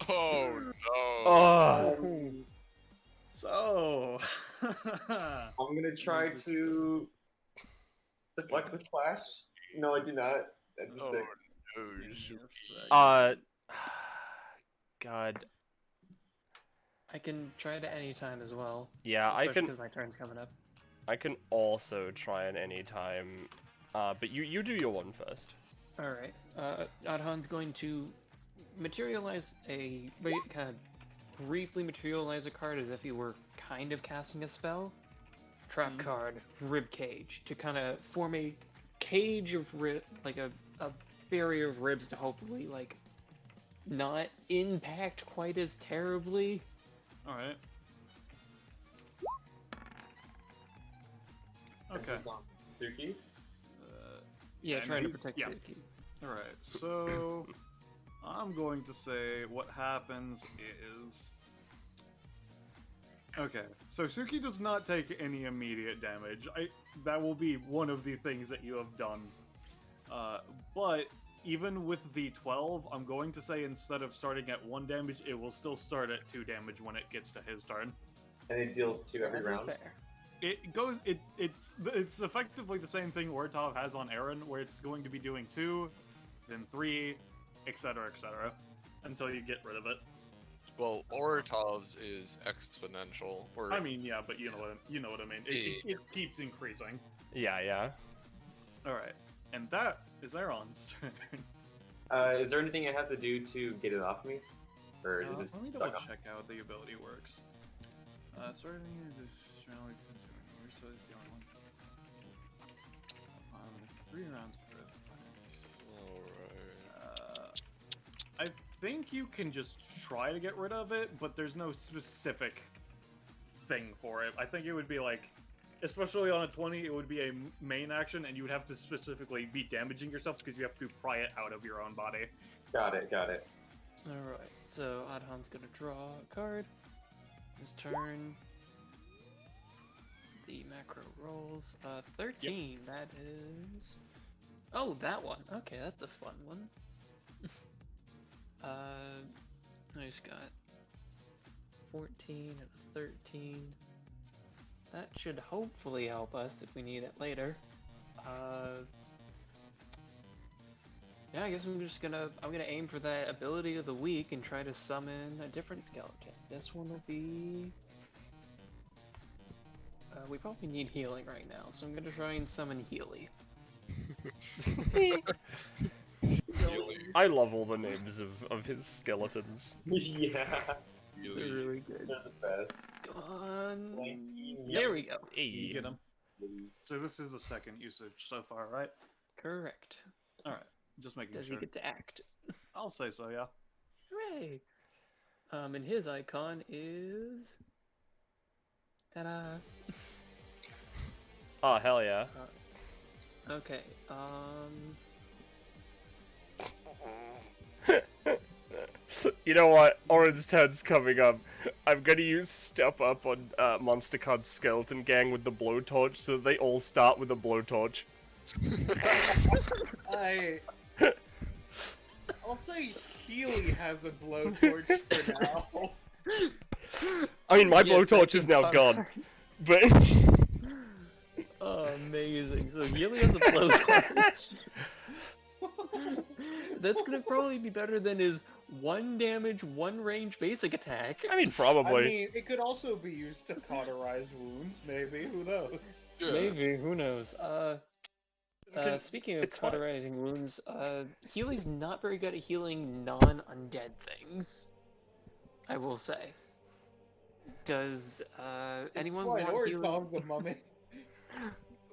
Oh no! Oh, So, I'm gonna try to deflect the flash. No, I do not. That's a Oh 6. no! Shuki. God. I can try it at any time as well. Yeah, Especially I can. because my turn's coming up. I can also try it anytime. But you do your one first. Alright. Adhan's going to materialize kind of briefly materialize a card as if he were kind of casting a spell. Trap card, rib cage, to kind of form a cage of like a barrier of ribs to hopefully like not impact quite as terribly. all right. Okay. Suki? Yeah, And trying to he- protect yeah. Suki. All right. So, I'm going to say what happens is. Okay, so Suki does not take any immediate damage. That will be one of the things that you have done. But even with the 12, I'm going to say instead of starting at 1 damage, it will still start at 2 damage when it gets to his turn. And it deals 2 every Sadly round. fair. It goes. It's effectively the same thing Ortov has on Aeron, where it's going to be doing 2, then 3, etc., until you get rid of it. Well, Oratov's is exponential. Or I mean, yeah, but you know what I mean. It keeps increasing. Yeah. All right, and that is Aeron's turn. Is there anything I have to do to get it off me? Or is it Let me stuck double on? check how the ability works. Starting to generally so is the only one. 3 rounds for Alright. I think you can just try to get rid of it, but there's no specific thing for it. I think it would be like, especially on a 20, it would be a main action, and you would have to specifically be damaging yourself because you have to pry it out of your own body. Got it. Alright, so Adhan's gonna draw a card. His turn. The macro rolls. 13, that is... Oh, that one. Okay, that's a fun one. I just got 14 and a 13. That should hopefully help us if we need it later. Yeah, I guess I'm gonna aim for that ability of the week and try to summon a different skeleton. This one will be we probably need healing right now, so I'm gonna try and summon Healy. I love all the names of his skeletons. Yeah, They're really good. they're the best. There we go. You get him. So this is the second usage so far, right? Correct. All right, just making Does sure. he get to act? I'll say so, yeah. Hooray! And his icon is... Ta-da! Oh, hell yeah. Okay, You know what? Oren's turn's coming up. I'm gonna use Step Up on Monster Card's Skeleton Gang with the blowtorch so that they all start with a blowtorch. I'll say Healy has a blowtorch for now. I mean, my Yeah, blowtorch is now gone, but... Oh, amazing. So Healy has a blowtorch. That's gonna probably be better than his 1 damage, 1 range basic attack. I mean, I probably. mean, it could also be used to cauterize wounds, maybe. Who knows? Yeah. Maybe, who knows? Speaking of it's fine. cauterizing wounds, Healy's not very good at healing non-undead things. I will say. Does anyone It's fine, want or healing? Tom's the mummy.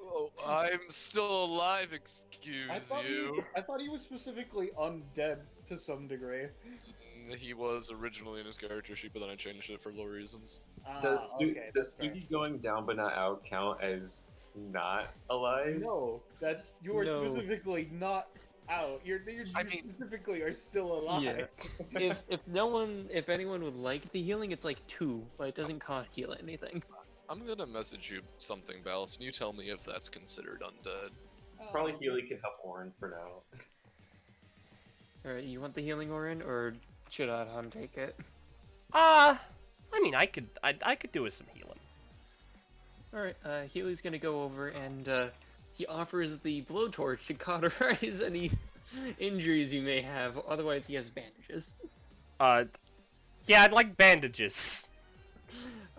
Oh, I'm still alive, excuse you. I thought he was specifically undead to some degree. He was originally in his character sheet, but then I changed it for low reasons. Does Okay, that's fair. Suki going down but not out count as not alive? No, that's you are No. specifically not out. You I mean- specifically are still alive. Yeah. if anyone would like the healing, it's like 2, but it doesn't cost heal anything. I'm gonna message you something, Ballas, and you tell me if that's considered undead. Probably Healy can help Oren for now. Alright, you want the healing, Orin, or should Adhan take it? I mean, I could do with some healing. Alright, Healy's gonna go over and he offers the blowtorch to cauterize any injuries you may have, otherwise he has bandages. Yeah, I'd like bandages.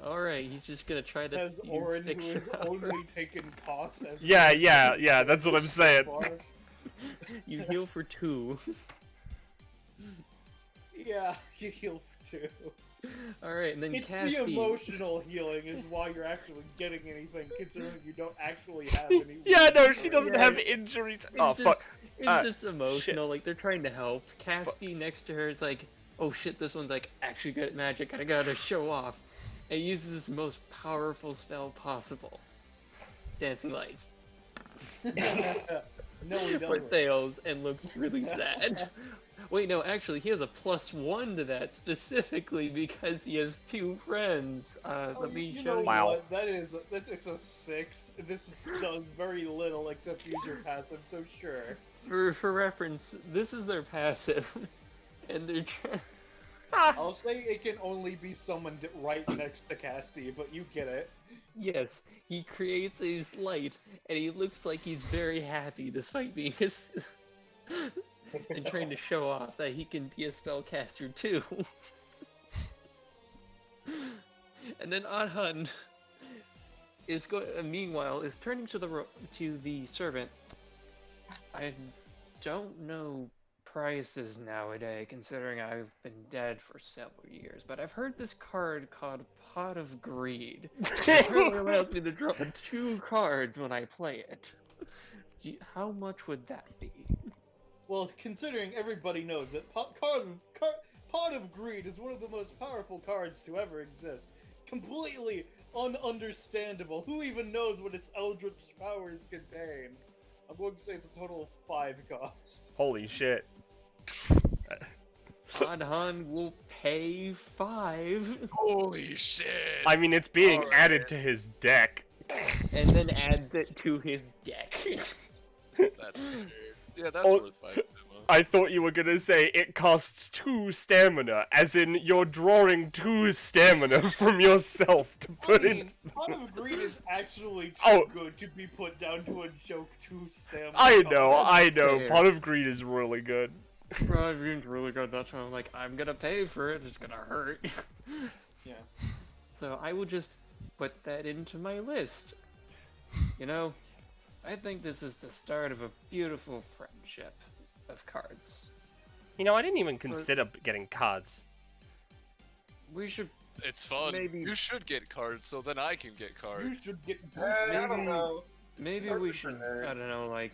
Alright, he's just gonna try to Has use Orin, who fiction has opera. only taken costs as Yeah, that's what I'm saying. You heal for 2. Yeah, you heal for 2. Alright, and then It's Cassie. the emotional healing is why you're actually getting anything, considering you don't actually have any. Yeah, no, she doesn't Yeah. have injuries. It's Oh, just, fuck. It's just emotional, like they're trying to help. Cassie next to her is like, oh shit, this one's like actually good at magic, I gotta show off. And uses his most powerful spell possible. Dancing Lights. No, we But don't. fails and looks really sad. Wait, no, actually, he has a +1 to that specifically because he has 2 friends. Let me You show know you. Wow. what? That's a 6. This does very little except use your passive, so sure. For reference, this is their passive. And they're trying. I'll say it can only be summoned right next to Casty, but you get it. Yes, he creates a light, and he looks like he's very happy despite being and trying to show off that he can be a spellcaster too. And then Adhan is meanwhile is turning to the servant. I don't know prices nowadays, considering I've been dead for several years, but I've heard this card called Pot of Greed. It allows me to draw 2 cards when I play it. How much would that be? Well, considering everybody knows that Pot of Greed is one of the most powerful cards to ever exist. Completely ununderstandable. Who even knows what its eldritch powers contain? I'm going to say it's a total of 5 cost. Holy shit. Adhan will pay 5, Holy shit! I mean, it's being Alright. added to his deck. and then adds it to his deck. That's fair. Yeah, that's Oh, worth 5 stamina. I thought you were gonna say it costs 2 stamina, as in you're drawing 2 stamina from yourself to I put mean, in. Pot of Greed is actually too Oh. good to be put down to a joke 2 stamina. I know. fair. Pot of Greed is really good. Rodrian's really good, that's why I'm like, I'm gonna pay for it, it's gonna hurt. Yeah. So I will just put that into my list. You know, I think this is the start of a beautiful friendship of cards. You know, I didn't even consider getting cards. We should It's fun. Maybe- You should get cards, so then I can get cards. You should get I don't know. maybe Cards we are for should nerds. I don't know, like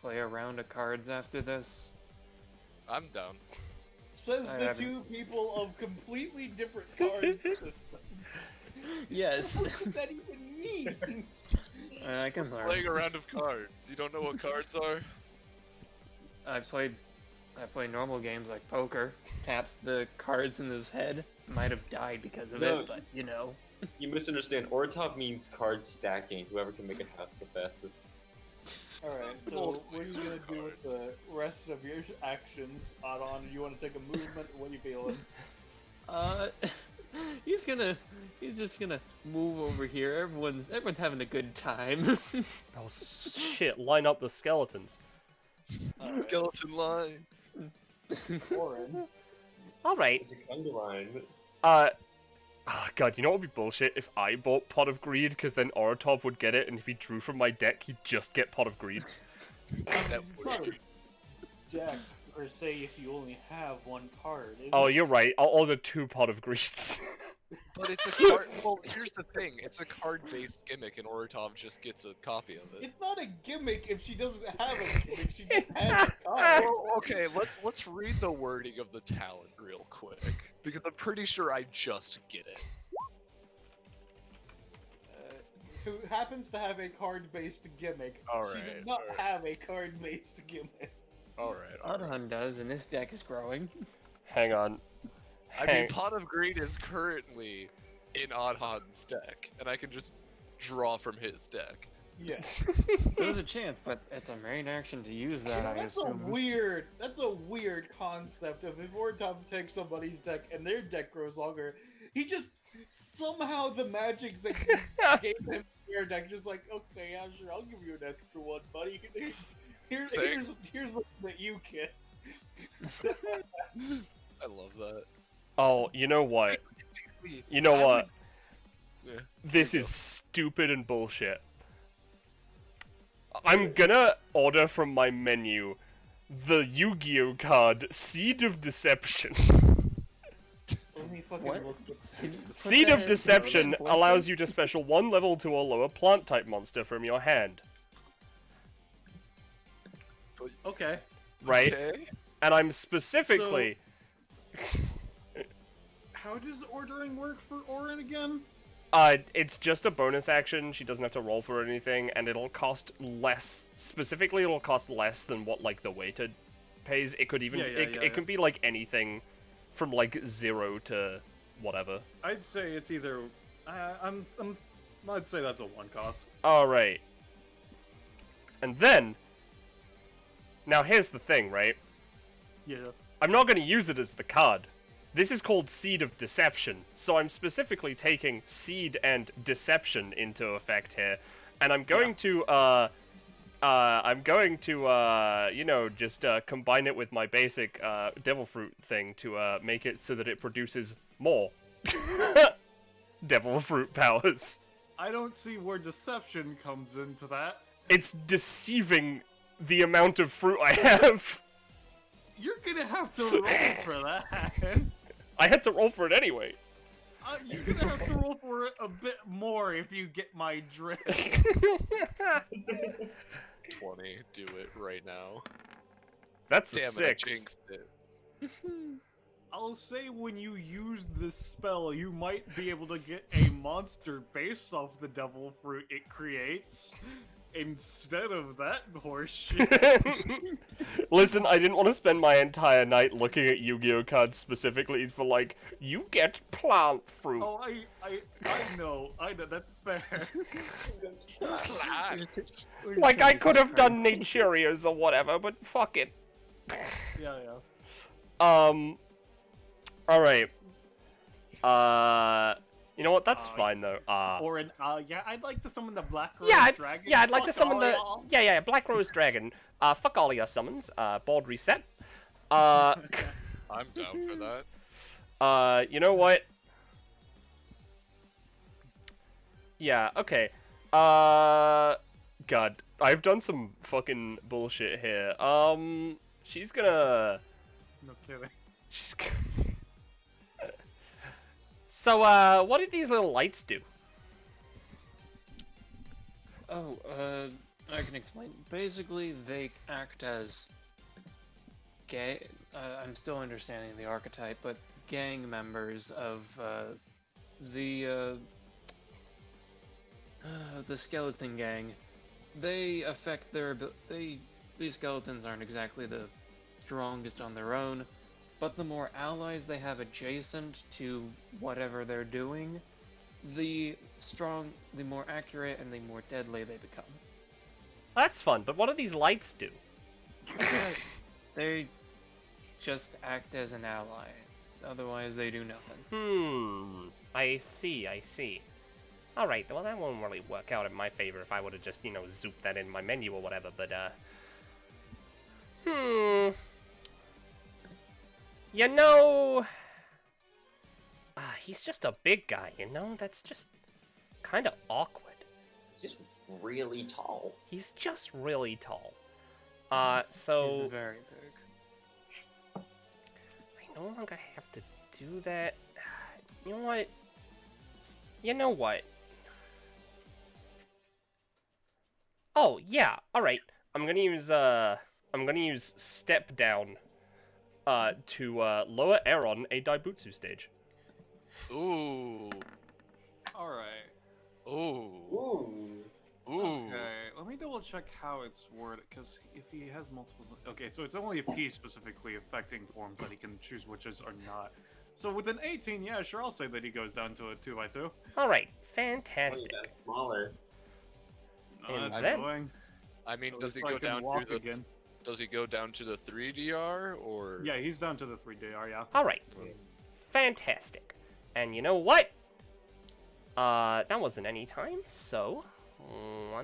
play a round of cards after this. I'm down. Says I the haven't- two people of completely different card systems. Yes. What does that even mean? I can learn. Playing a round of cards. You don't know what cards are? I play normal games like poker. Taps the cards in his head. Might have died because of No. it, but you know. You misunderstand. Ortop means card stacking. Whoever can make it house the fastest. Alright, so what are you gonna do with the rest of your actions, Aeron? Do you want to take a movement, or what are you feeling? He's just gonna move over here. Everyone's having a good time. Oh shit! Line up the skeletons. Alright, Skeleton line. Orin. All right. It's a underline. God, you know what would be bullshit if I bought Pot of Greed, because then Oratov would get it, and if he drew from my deck, he'd just get Pot of Greed. That It's not a deck per se if you only have one card. is Oh, it? you're right. I'll order 2 Pot of Greeds. But it's a card. Well, here's the thing. It's a card-based gimmick, and Oratov just gets a copy of it. It's not a gimmick if she doesn't have a gimmick. She just has a card. Well, okay, let's read the wording of the talent real quick, because I'm pretty sure I just get it. Who happens to have a card-based gimmick. She Alright, does not alright. have a card-based gimmick. All right. Adhan does, and this deck is growing. Hang on. I mean, Pot of Greed is currently in Adhan's deck, and I can just draw from his deck. Yes. There's a chance, but it's a main action to use that, I That's assume. that's a weird concept of if Ortop takes somebody's deck and their deck grows longer, he just somehow the magic that you gave him your deck just like, okay, yeah, sure, I'll give you an extra one, buddy. Here's the that you get. I love that. Oh, you know what? You know what? Yeah. This is stupid and bullshit. I'm gonna order from my menu the Yu-Gi-Oh card Seed of Deception. Let me fucking What? look at Can you put Seed that of in Deception the allows you pointers? to special 1 level to a lower plant type monster from your hand, Okay. right? Okay. And I'm specifically How does ordering work for Orin again? it's just a bonus action. She doesn't have to roll for anything, and it'll cost less. Specifically, it'll cost less than what like the waiter pays. It could even it can be like anything from like 0 to whatever. I'd say it's either. I'd say that's a one cost. All right. And then, now here's the thing, right? Yeah. I'm not going to use it as the card. This is called Seed of Deception, so I'm specifically taking Seed and Deception into effect here, and I'm going to, you know, just combine it with my basic Devil Fruit thing to make it so that it produces more Devil Fruit powers. I don't see where deception comes into that. It's deceiving the amount of fruit I have. You're gonna have to roll for that. I had to roll for it anyway. You're gonna have to roll for it a bit more if you get my drift. 20. Do it right now. That's a Damn it, 6. I jinxed it. I'll say when you use this spell, you might be able to get a monster based off the devil fruit it creates. Instead of that horseshit. Listen, I didn't want to spend my entire night looking at Yu-Gi-Oh cards specifically for like, you get plant fruit. Oh, I know, that's fair. Like, I could have done Naturias or whatever, but fuck it. Yeah. Alright. You know what, that's fine though. Or yeah, I'd like to summon the Black Rose Yeah, Dragon. I'd like to Fuck summon all the... y'all. Yeah, Black Rose Dragon. Fuck all of your summons. Board reset. I'm down for that. You know what? Yeah, okay. God, I've done some fucking bullshit here. She's gonna... No kidding. She's gonna... So, what did these little lights do? Oh, I can explain. Basically, they act as gang. I'm still understanding the archetype, but gang members of the skeleton gang. They affect their these skeletons aren't exactly the strongest on their own, but the more allies they have adjacent to whatever they're doing, the more accurate and the more deadly they become. That's fun, but what do these lights do? They just act as an ally. Otherwise, they do nothing. I see, I see. Alright, well that won't really work out in my favor if I would've just, you know, zooped that in my menu or whatever, but, You know... he's just a big guy, you know? That's just kind of awkward. Just really tall. He's just really tall. So... He's very big. I no longer have to do that. You know what? You know what? Oh, yeah, alright. I'm gonna use step down, to, lower Aeron a Daibutsu stage. Ooh. Alright. Ooh. Ooh. Ooh. Okay, let me double check how it's worded, because if he has multiple... Okay, so it's only a piece specifically affecting forms that he can choose which is or not. So with an 18, yeah, sure, I'll say that he goes down to a 2x2. Alright, Oh, fantastic. that's smaller. And That's then- annoying. I mean, At does he least I go can down walk to the again. does he go down to the 3DR or Yeah, he's down to the 3DR, yeah. Alright, fantastic. And you know what? That wasn't any time, so... Oh,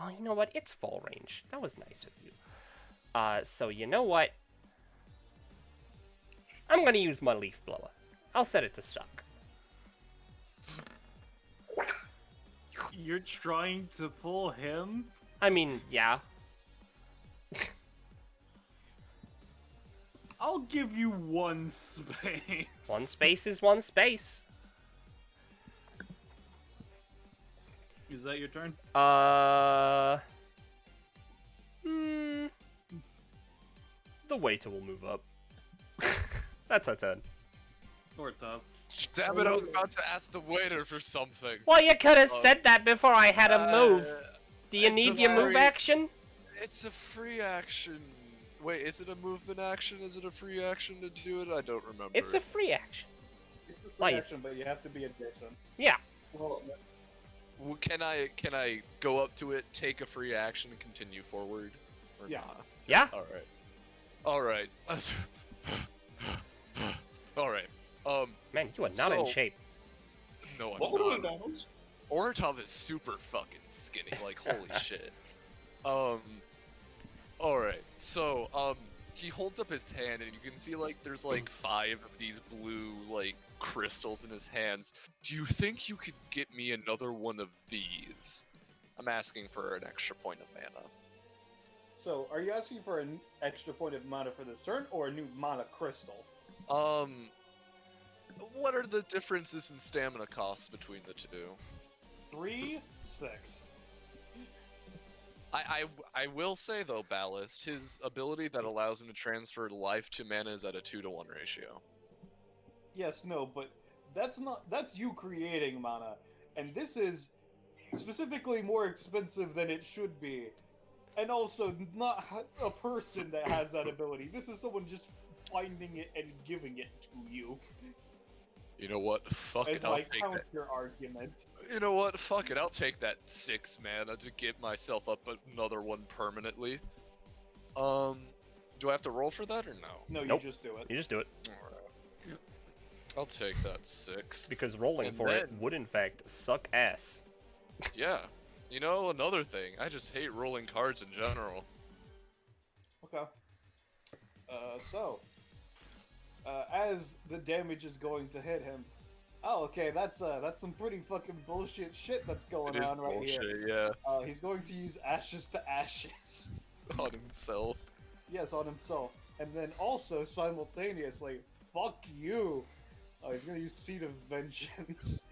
you know what? It's full range. That was nice of you. So you know what? I'm gonna use my leaf blower. I'll set it to suck. You're trying to pull him? I mean, yeah. I'll give you one space. One space is one space. Is that your turn? The waiter will move up. That's our turn. Or tough. Damn it, I was about to ask the waiter for something. Well, you could have said that before I had a move. Do you it's need a your move very- action? It's a free action. Wait, is it a movement action? Is it a free action to do it? I don't remember. It's a free action. It's a free Why? action, but you have to be adjacent. Yeah. Well, Well, can I go up to it, take a free action, and continue forward? Or Yeah. not? Yeah. All right. All right. Man, you are not in So- shape. No, I'm What not. Oratov is super fucking skinny. Like, holy shit. Alright, so, he holds up his hand and you can see, like, there's, like, 5 of these blue, like, crystals in his hands. Do you think you could get me another one of these? I'm asking for an extra point of mana. so, are you asking for an extra point of mana for this turn, or a new mana crystal? What are the differences in stamina costs between the two? 3, 6. I will say though, Ballast, his ability that allows him to transfer life to mana is at a 2-to-1 ratio. Yes, no, but that's you creating mana, and this is specifically more expensive than it should be, and also not a person that has that ability. This is someone just finding it and giving it to you. You know what? Fuck As it, I'll my take that. counter argument. You know what? Fuck it, I'll take that 6 mana to get myself up another one permanently. Do I have to roll for that or no? No, Nope. you just do it. You just do it. Alright. I'll take that 6. Because rolling And for it then- would in fact suck ass. Yeah. You know, another thing, I just hate rolling cards in general. Okay. As the damage is going to hit him, Oh, okay, that's some pretty fucking bullshit shit that's going It is on right bullshit, here. yeah. He's going to use ashes to ashes. On himself. Yes, on himself. And then also, simultaneously, fuck you. Oh, he's gonna use Seed of Vengeance.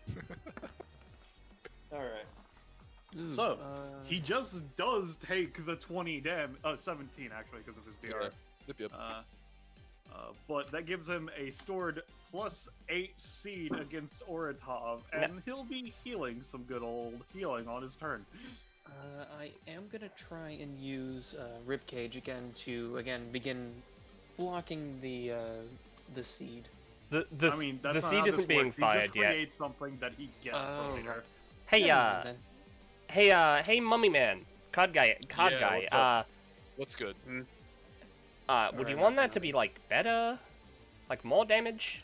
Alright. Ooh, So, he just does take the 20 17 actually, because of his BR. Yeah. Yep. But that gives him a stored +8 seed against Oratov, and he'll be healing some good old healing on his turn. I am gonna try and use Ribcage again to begin blocking the seed. I mean, that's the not seed how this isn't being works. fired He just yet. creates something that he gets Oh, from here. right. Hey, Never mind then. hey, mummy man, cod guy, Yeah, what's up? What's good? would Alright, you want that nothing. to be like better, like more damage?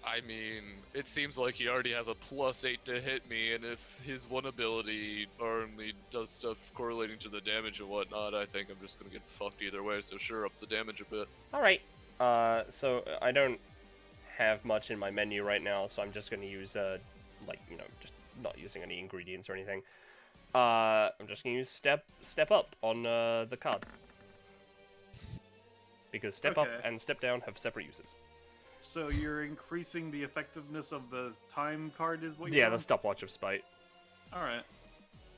I mean, it seems like he already has a +8 to hit me, and if his one ability only does stuff correlating to the damage and whatnot, I think I'm just gonna get fucked either way, so sure, up the damage a bit. All right. So I don't have much in my menu right now, so I'm just gonna use like just not using any ingredients or anything. I'm just gonna use step up on the card because step up Okay. and step down have separate uses. So you're increasing the effectiveness of the time card is what you're Yeah, doing? the stopwatch of spite. Alright.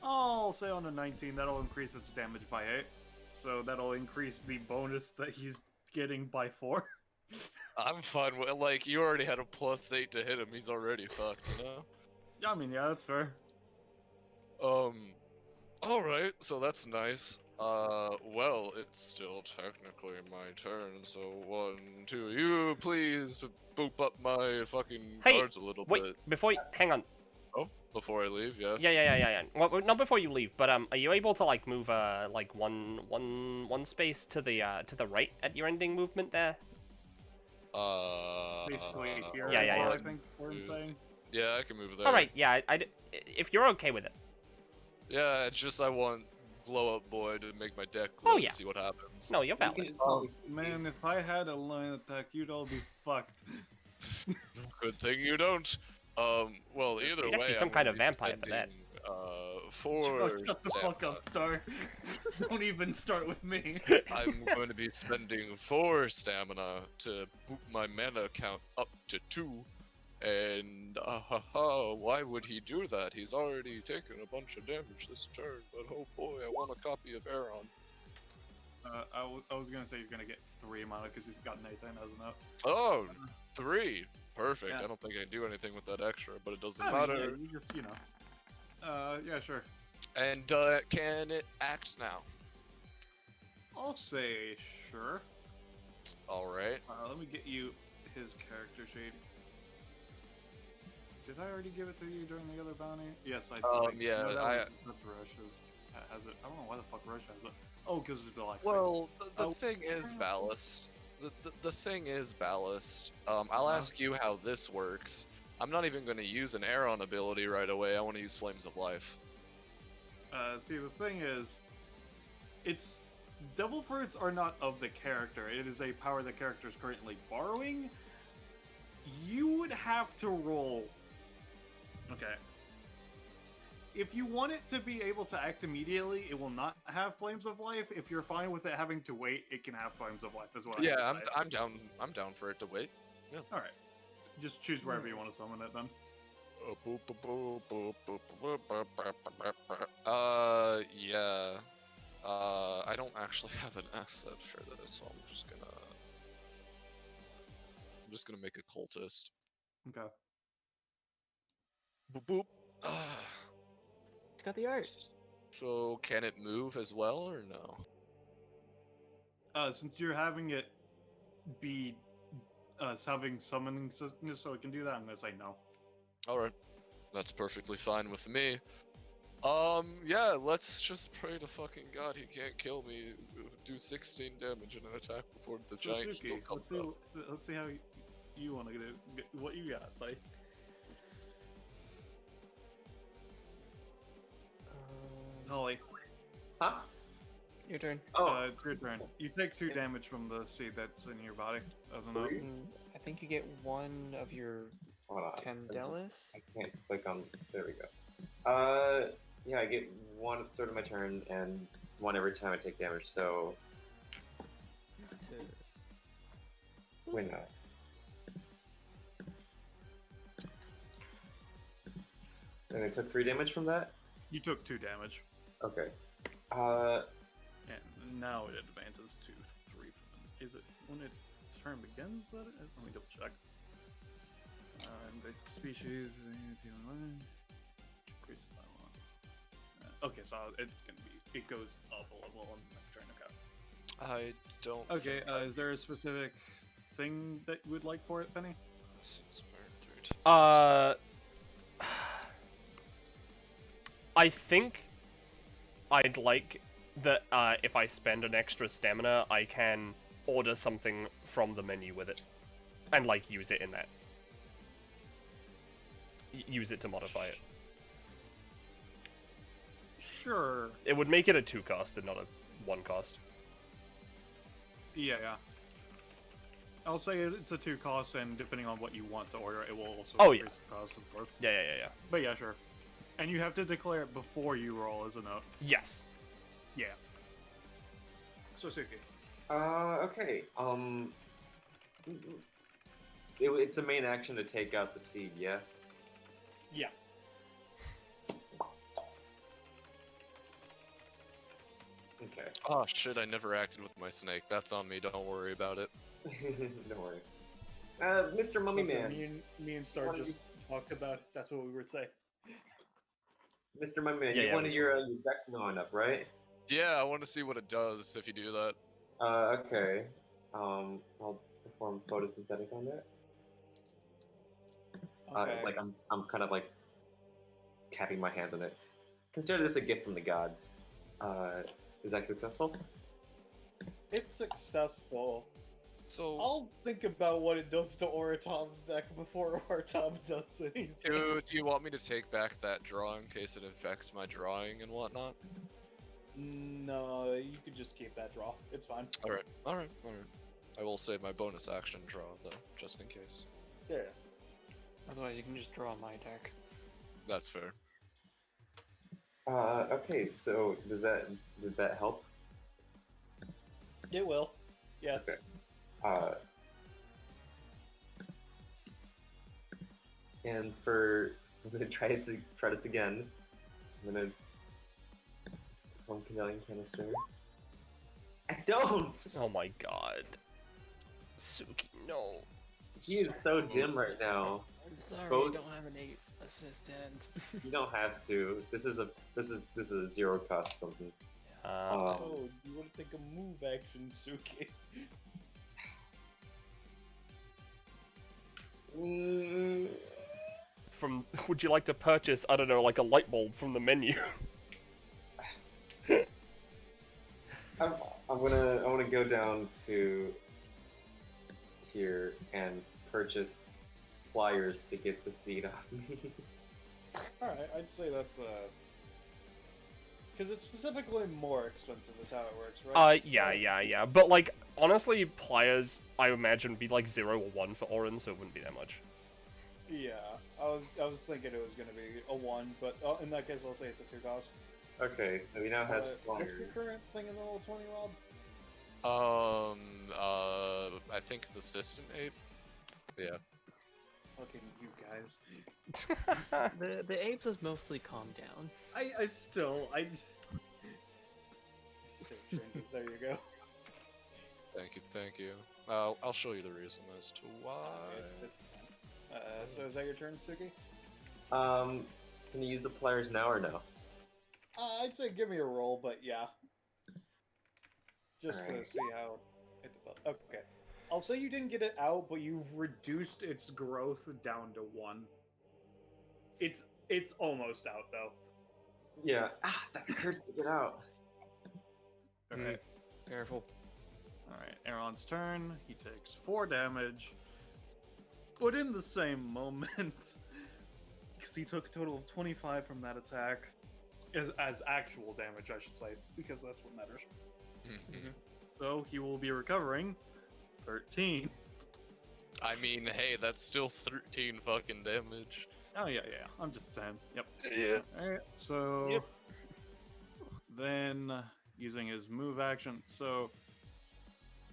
I'll say on a 19, that'll increase its damage by 8. So that'll increase the bonus that he's getting by 4. I'm fine with, like, you already had a +8 to hit him, he's already fucked, you know? I mean, yeah, that's fair. Alright, so that's nice. Well, it's still technically my turn, so 1, 2, you please boop up my fucking Hey, cards a little Wait, bit. before you, hang on. Oh, before I leave, yes? Yeah. Well, not before you leave, but are you able to like move like one space to the right at your ending movement there? Basically, here, yeah. I think what I'm saying. Yeah, I can move there. All right, yeah. If you're okay with it. Yeah, it's just I want Glow Up Boy to make my deck glow Oh, yeah. and see what happens. No, you're You can valid. just Oh, always- man, if I had a line attack, you'd all be fucked. Good thing you don't. Well, either You'd have to way, be some I'm kind gonna of be vampire for that. spending, 4 Shut the fuck stamina. up, Star. Don't even start with me. I'm going to be spending 4 stamina to boot my mana count up to 2. And why would he do that? He's already taken a bunch of damage this turn, but oh boy, I want a copy of Aeron. I was gonna say he's gonna get 3 mana because he's got Nathan, hasn't it? Oh, 3. Perfect. Yeah. I don't think I do anything with that extra, but it doesn't I mean, matter. yeah, you just, yeah, sure. And can it act now? I'll say sure. Alright. Let me get you his character sheet. Did I already give it to you during the other bounty? Yes, I did. Yeah, No, I- that's Russia's. Has it? I don't know why the fuck Russia has it. Oh, because it's like. Well, the Oh. thing is ballast. The thing is ballast. I'll ask you how this works. I'm not even going to use an Aeron ability right away. I want to use Flames of Life. See, the thing is, it's Devil Fruits are not of the character. It is a power the character is currently borrowing. You would have to roll. Okay. If you want it to be able to act immediately, it will not have Flames of Life. If you're fine with it having to wait, it can have Flames of Life as well. Yeah, I'm down. I'm down for it to wait. All right. Just choose wherever you want to summon it then. Yeah. I don't actually have an asset for this, so I'm just gonna make a cultist. Okay. Boop boop. It's got the art. So can it move as well or no? Since you're having it be having summoning sickness, so it can do that, I'm gonna say no. Alright. That's perfectly fine with me. Yeah, let's just pray to fucking God he can't kill me. Do 16 damage in an attack before the So, giant Suki, shield comes up. let's see how you want to get what you got, buddy. Holly, Huh? Your turn. Oh, it's your turn. You take 2 damage from the seed that's in your body as a note. Three? I think you get one of your Hold on. Candelis? I can't click on. There we go. Yeah, I get 1 at the start of my turn and 1 every time I take damage. So why not? And I took 3 damage from that. You took 2 damage, Okay. and now it advances to 3 for them. Is it when its turn begins? Let me double check. Invasive species. Increase by 1. Okay, so it's gonna be. It goes up a level on the turn. Okay. I don't. Okay. think Is there a specific thing that you would like for it, Penny? this is part 3. I think I'd like that if I spend an extra stamina, I can order something from the menu with it, and like use it in that. Use it to modify it. Sure. It would make it a 2 cost and not a 1 cost. Yeah. I'll say it's a 2 cost, and depending on what you want to order, it will also Oh, increase the cost, of course. Yeah. But yeah, sure. And you have to declare it before you roll, isn't it? Yes. Yeah. So Suki. Okay. It's a main action to take out the seed, yeah? Yeah. Okay. Oh shit! I never acted with my snake. That's on me. Don't worry about it. Don't worry. Mr. Mummy Okay, Man. me and Star What do just talked about. That's what we would say. Mr. Mummy Man, Yeah, you yeah, wanted we your deck on up, right? Yeah, I want to see what it does if you do that. Okay. I'll perform photosynthetic on that. Okay. Like I'm kind of like capping my hands on it. Consider this a gift from the gods. Is that successful? It's successful. So, I'll think about what it does to Oratom's deck before Oratom does anything. do you want me to take back that draw in case it affects my drawing and whatnot? No, you could just keep that draw. It's fine. All right. I will save my bonus action draw though, just in case. Yeah. Otherwise, you can just draw my deck. That's fair. Okay. So did that help? It will. Yes. Okay. And I'm gonna try this again. I'm gonna perform Chameleon Canister. I don't. Oh my god. Suki, no. He is so dim right now. I'm sorry, Both- I don't have an 8 assistant. You don't have to. This is a 0 cost something. Oh, you want to take a move action, Suki? Would you like to purchase, I don't know, like a light bulb from the menu? I wanna go down to here and purchase flyers to get the seed off me. Alright, I'd say that's because it's specifically more expensive is how it works, right? Yeah. But, like, honestly, pliers, I imagine, would be like 0 or 1 for Aeron, so it wouldn't be that much. Yeah, I was thinking it was gonna be a 1, but in that case, I'll say it's a 2 cost. Okay, so he now has What's your flyers. current thing in the level 20, Rob? I think it's assistant ape. Yeah. Fucking you guys. The apes is mostly calmed down. I just save changes. There you go. Thank you. I'll show you the reason as to why. So is that your turn, Suki? Can you use the pliers now or no? I'd say give me a roll, but yeah. Just Alright. to see how it develops. Okay. I'll say you didn't get it out, but you've reduced its growth down to 1. It's almost out though. Yeah. Ah, that hurts to get out. Alright. Careful. Alright, Aeron's turn. He takes 4 damage. But in the same moment, because he took a total of 25 from that attack, as actual damage, I should say, because that's what matters. Mhm. So he will be recovering 13. I mean, hey, that's still 13 fucking damage. Oh yeah. I'm just saying. Yep. Yeah. All right. So Yep. then using his move action. So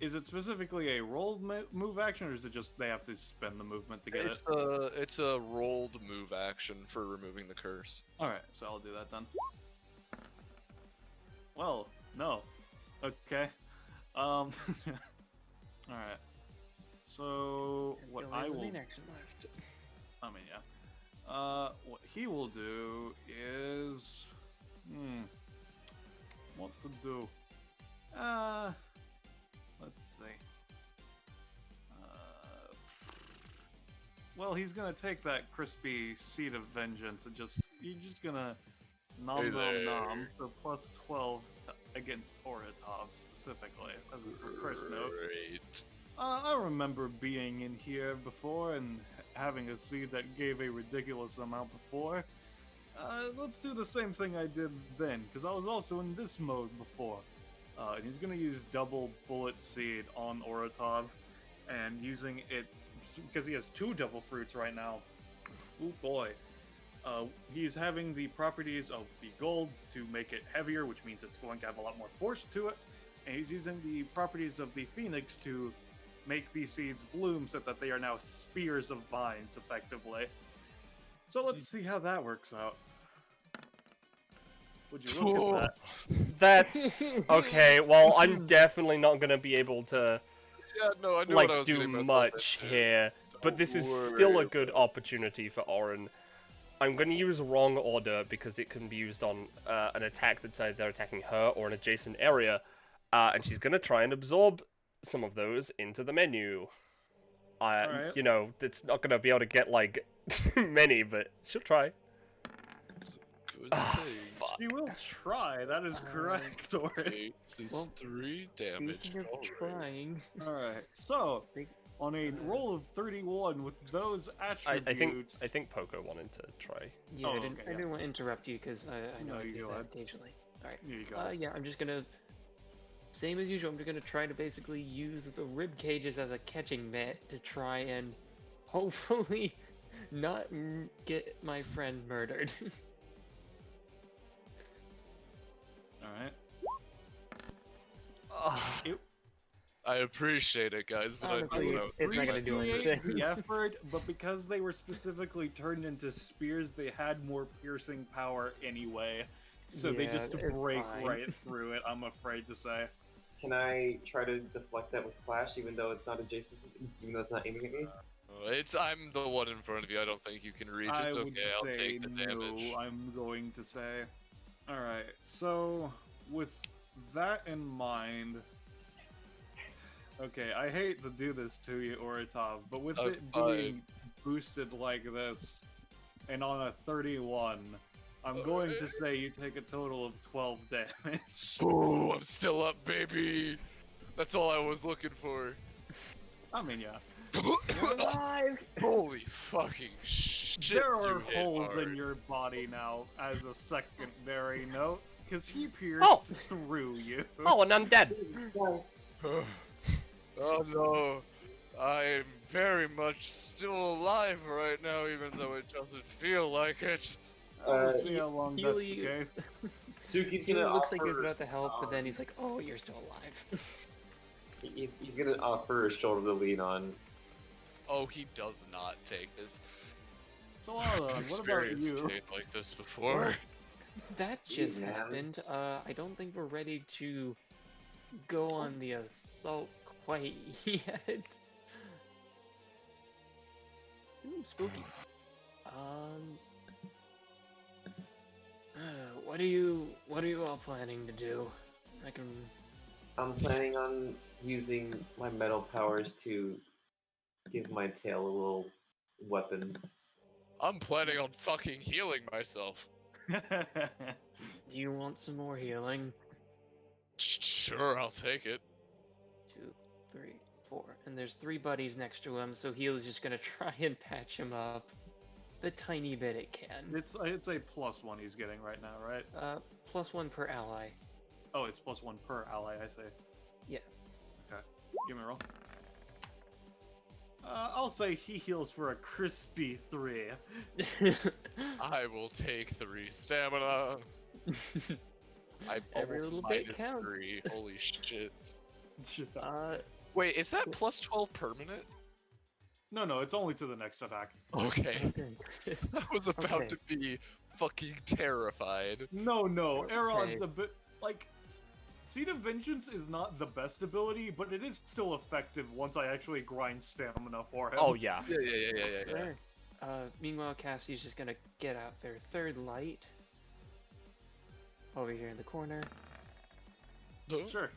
is it specifically a rolled move action, or is it just they have to spend the movement to get it? It's a rolled move action for removing the curse. All right. So I'll do that then. Well, no. Okay. All right. So what I will. Main action left. I mean, yeah. What he will do is, what to do? Let's see. Well, he's gonna take that crispy seed of vengeance and he's just gonna nom for plus 12 against Oratov specifically as a first note. Great. I remember being in here before and having a seed that gave a ridiculous amount before. Let's do the same thing I did then, because I was also in this mode before. And he's going to use double bullet seed on Oratov, and using its... because he has 2 devil fruits right now. Oh boy. He's having the properties of the gold to make it heavier, which means it's going to have a lot more force to it. And he's using the properties of the phoenix to make these seeds bloom so that they are now spears of vines, effectively. So let's see how that works out. Would you look at that? That's okay. Well, I'm definitely not gonna be able to Yeah, no, I knew what I like was do getting about much that. here, but this is still a good opportunity for Aeron. I'm gonna use wrong order because it can be used on an attack that's either attacking her or an adjacent area, and she's gonna try and absorb some of those into the menu. Alright. You know, it's not gonna be able to get like many, but she'll try. Good Ah, thing. fuck. She will try, that is correct, Orin. This is Well, 3 damage. Speaking of Alright. trying, Alright, so, big- on a roll of 31 with those attributes... I think Poco wanted to try. yeah, Oh, I didn't okay, yeah. want to interrupt you because I know No, I you do go that ahead. occasionally. All right. Here you go. Yeah, I'm just gonna, same as usual. I'm just gonna try to basically use the rib cages as a catching net to try and hopefully not get my friend murdered. Alright. I appreciate it, guys, but Honestly, I don't know. it's not gonna do Appreciate anything. the effort, but because they were specifically turned into spears, they had more piercing power anyway. So they Yeah, just it's break fine. right through it, I'm afraid to say. Can I try to deflect that with flash, even though it's not adjacent, even though it's not aiming at me? I'm the one in front of you. I don't think you can reach. I It's would okay. I'll say take the damage. no, I'm going to say. Alright, so with that in mind... Okay, I hate to do this to you, Oratov, but with it being boosted like this, and on a 31, I'm going to say you take a total of 12 damage. Ooh, I'm still up, baby. That's all I was looking for. I mean, yeah. Alive! Holy fucking shit! There are you hit holes hard. in your body now, as a secondary note, because he pierced Oh. through you. Oh, and I'm dead. Christ. Oh no, I'm very much still alive right now, even though it doesn't feel like it. We'll see how long that's Healy- okay. Suki's He gonna looks offer, like he's about to help, but then he's like, "Oh, you're still alive." he's gonna offer a shoulder to lean on. Oh, he does not take this. So, Alan, what about Experienced you? pain like this before. That just Yeah. happened. I don't think we're ready to go on the assault quite yet. Ooh, spooky. What are you all planning to do? I'm planning on using my metal powers to give my tail a little weapon. I'm planning on fucking healing myself. Do you want some more healing? Sure, I'll take it. 2, 3, 4. And there's 3 buddies next to him, so Heal's just gonna try and patch him up the tiny bit it can. It's a +1 he's getting right now, right? +1 per ally. Oh, it's +1 per ally, I say. Yeah. Okay. Give me a roll. I'll say he heals for a crispy 3. I will take 3 stamina. I Every almost little bit minus counts. 3. Holy shit. uh, Wait, is that plus 12 permanent? No, it's only to the next attack. Okay. okay. I was about Okay. to be fucking terrified. No, Aeron's Okay. a bit like Seed of Vengeance is not the best ability, but it is still effective once I actually grind stamina for him. Oh yeah. Yeah. There. Meanwhile, Cassie's just gonna get out their third light over here in the corner. Sure.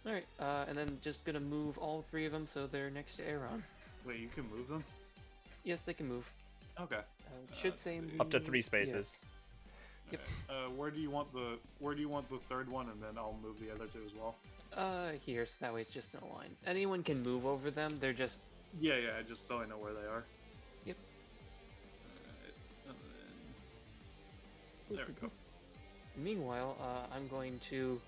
Alright, and then just gonna move all 3 of them so they're next to Aeron. Wait, you can move them? Yes, they can move. Okay. Should Let's say see. Up to move- 3 yeah. spaces. Yep. Where do you want the third one, and then I'll move the other 2 as well. Here, so that way it's just in a line. Anyone can move over them, they're just... Yeah, just so I know where they are. Yep. And then... There we go. Meanwhile, I'm going to...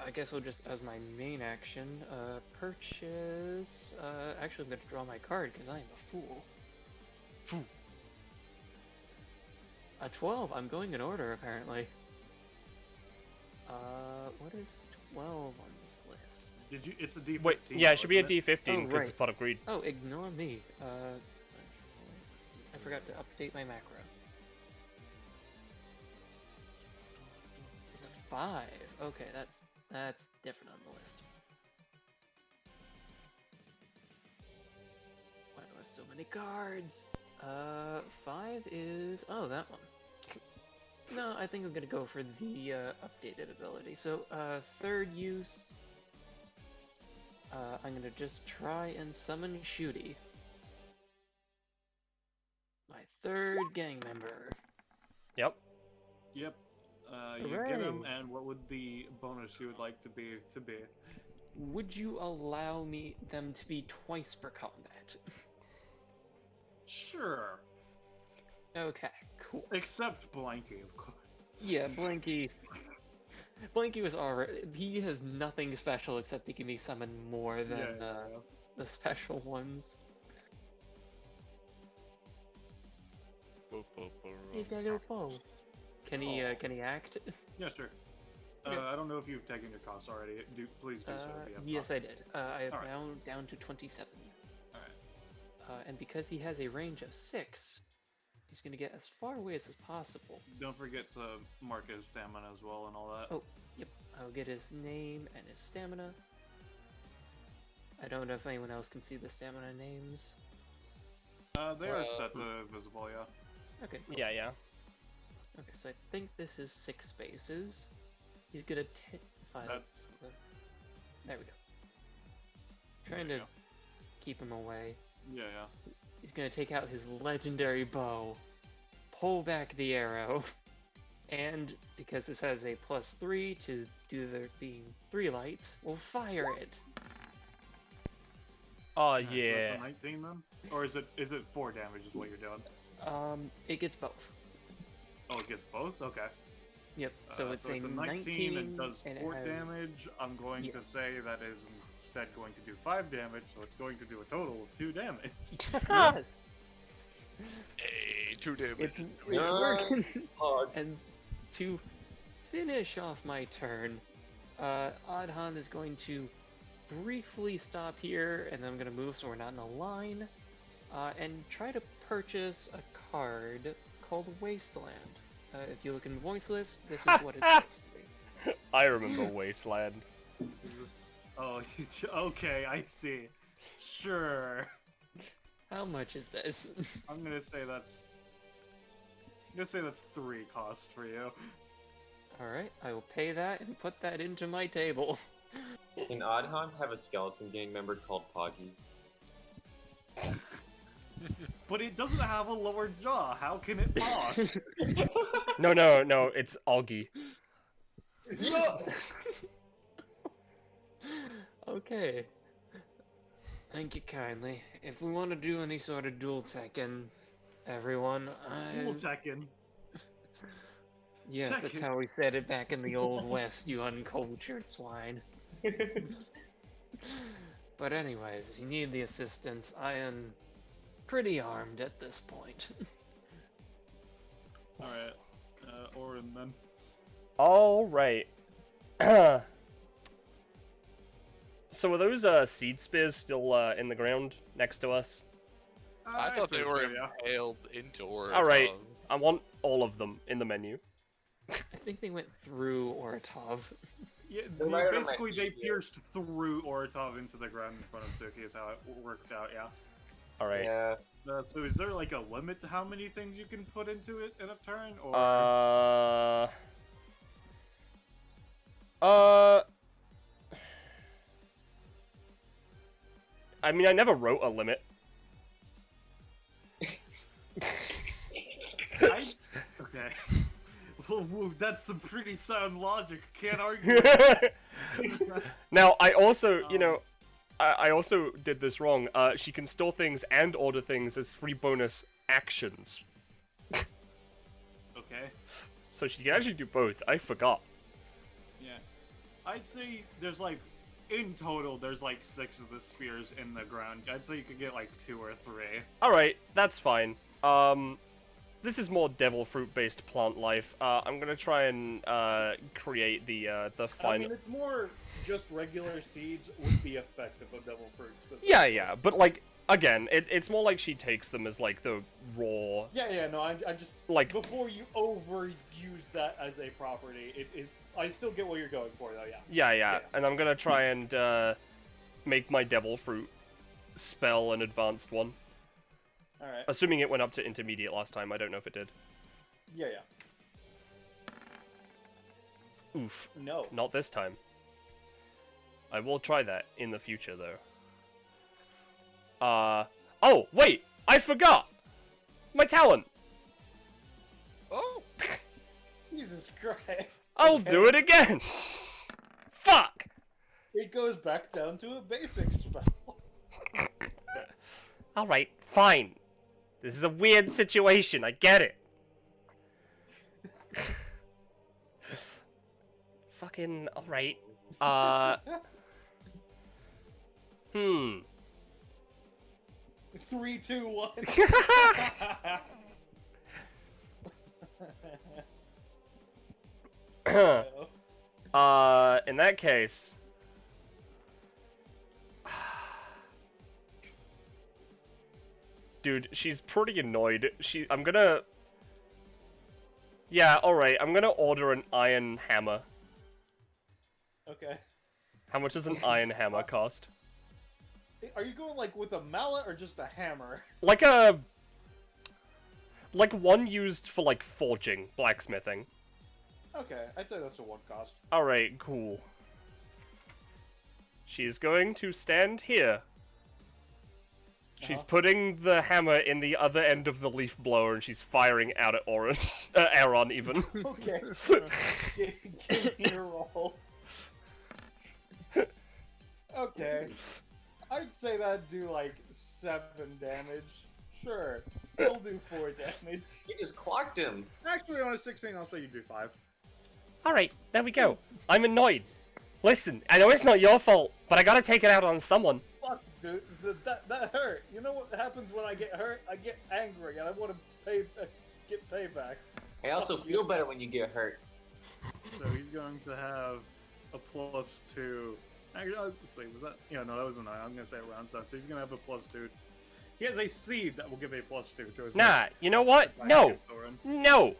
I guess I'll just, as my main action, purchase... actually, I'm going to draw my card, because I am a fool. Fool. A 12, I'm going in order, apparently. What is 12 on this list? Did you? It's a D15. Wait, yeah, it should be a wasn't it? D15 Oh, because right. it's pot of greed. Oh, ignore me. I forgot to update my macro. It's a 5. Okay, that's different on the list. Why do I have so many cards? 5 is... Oh, that one. No, I think I'm gonna go for the updated ability. So, third use... I'm gonna just try and summon Shooty. My third gang member. Yep. Yep. You get him, and what would the bonus you would like to be? Would you allow them to be twice per combat? Sure. Okay, cool. Except Blanky, of course. Yeah, Blanky. Blanky was already. He has nothing special except he can be summoned more than the special ones. He's got a little bow. Can he act? Yeah, sure. Okay. I don't know if you've taken your cost already. Please do so. if you have Yes, cost. I did. I have Alright. now down to 27. Alright. And because he has a range of 6, he's going to get as far away as possible. Don't forget to mark his stamina as well and all that. Oh, yep. I'll get his name and his stamina. I don't know if anyone else can see the stamina names. They are set to visible, yeah. Okay, cool. Yeah. Okay, so I think this is 6 spaces. He's gonna That's- There we go. Trying There to you keep him away. Yeah. He's gonna take out his legendary bow, pull back the arrow, and because this has a +3 to do there being 3 lights, we'll fire it. Oh Alright, so yeah. that's a 19 then? Or is it 4 damage is what you're doing? It gets both. Oh, it gets both? Okay. Yep. So it's a 19 and does and it 4 has- damage. I'm going to say that is instead going to do 5 damage, so it's going to do a total of 2 damage. Yes. Hey, 2 damage. It's No. working. Hard. And to finish off my turn, Adhan is going to briefly stop here, and then I'm going to move so we're not in a line, and try to purchase a card called Wasteland. If you look in Voiceless, this is what it's supposed to be. I remember Wasteland. Is this- Oh, okay, I see. Sure. How much is this? I'm gonna say that's 3 cost for you. Alright, I will pay that and put that into my table. In Adhan, have a skeleton gang member called Poggy. But it doesn't have a lower jaw. How can it talk? No, it's Augie. Okay. Thank you kindly. If we want to do any sort of dual Tekken, everyone, Cool Tekken. yes, that's Tekken. how we said it back in the old West, you uncultured swine. But anyways, if you need the assistance, I am pretty armed at this point. Alright. Orin then. All right. So are those seed spears still in the ground next to us? I thought they were impaled into Oratov. All right. I want all of them in the menu. I think they went through Oratov. Yeah, They're right on my basically they feet, yeah. pierced through Oratov into the ground in front of Suki is how it worked out, yeah. All right. Yeah. So is there like a limit to how many things you can put into it in a turn? Or I mean, I never wrote a limit. Okay. Well, that's some pretty sound logic. Can't argue. Now, I also, you know, I also did this wrong. She can store things and order things as free bonus actions. Okay. So she can actually do both. I forgot. Yeah. I'd say there's like, in total, there's like 6 of the spears in the ground. I'd say you could get like 2 or 3. Alright, that's fine. This is more devil fruit based plant life. I'm gonna try and create the I final. mean, it's more just regular seeds with the effect of a devil fruit specifically. Yeah, but like again, it's more like she takes them as like the raw. Yeah, no, I just Like- before you overuse that as a property, I still get what you're going for though. Yeah. Yeah, and I'm gonna try and make my devil fruit spell an advanced one. All right. Assuming it went up to intermediate last time, I don't know if it did. Yeah. Oof, No. not this time. I will try that in the future, though. Oh, wait! I forgot! My talent! Oh, Jesus Christ. I'll do it again! Fuck! It goes back down to a basic spell. Alright, fine. This is a weird situation, I get it. Fucking, alright. 3, 2, 1. In that case... Dude, she's pretty annoyed. I'm gonna... Yeah, alright, I'm gonna order an iron hammer. Okay. How much does an iron hammer cost? Are you going like with a mallet or just a hammer? Like one used for like forging, blacksmithing. Okay, I'd say that's a 1 cost. Alright, cool. She's going to stand here. She's putting the hammer in the other end of the leaf blower and she's firing out at Aeron even. Okay. Give me a roll. Okay. I'd say that'd do like 7 damage. Sure. We'll do 4 damage. You just clocked him. Actually, on a 16, I'll say you do 5. Alright, there we go. I'm annoyed. Listen, I know it's not your fault, but I gotta take it out on someone. Fuck, dude. That hurt. You know what happens when I get hurt? I get angry and I want to get payback. I also feel better when you get hurt. So he's going to have a +2. Actually, let's see, was that? Yeah, no, that was a 9. I'm going to say it rounds down. So he's going to have a +2. He has a seed that will give a +2 to his Nah, next you know what? attack No! against Thorin. No!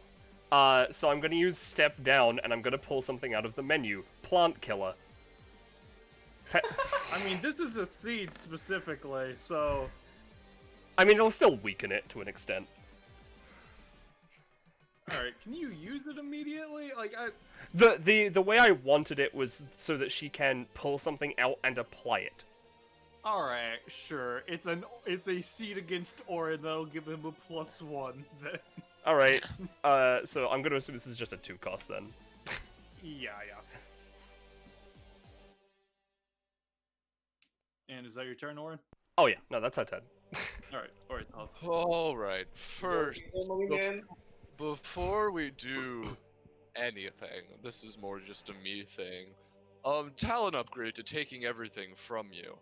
So I'm gonna use step down, and I'm gonna pull something out of the menu. Plant killer. I mean, this is a seed specifically, so... I mean, it'll still weaken it to an extent. Alright, can you use it immediately? Like, The way I wanted it was so that she can pull something out and apply it. Alright, sure. It's a seed against Orin that'll give him a +1 then. Alright, so I'm gonna assume this is just a 2 cost then. Yeah. And is that your turn, Orin? Oh yeah, no, that's our turn. Alright, tough. alright. First, Again. before we do anything, this is more just a me thing. Talent upgrade to taking everything from you.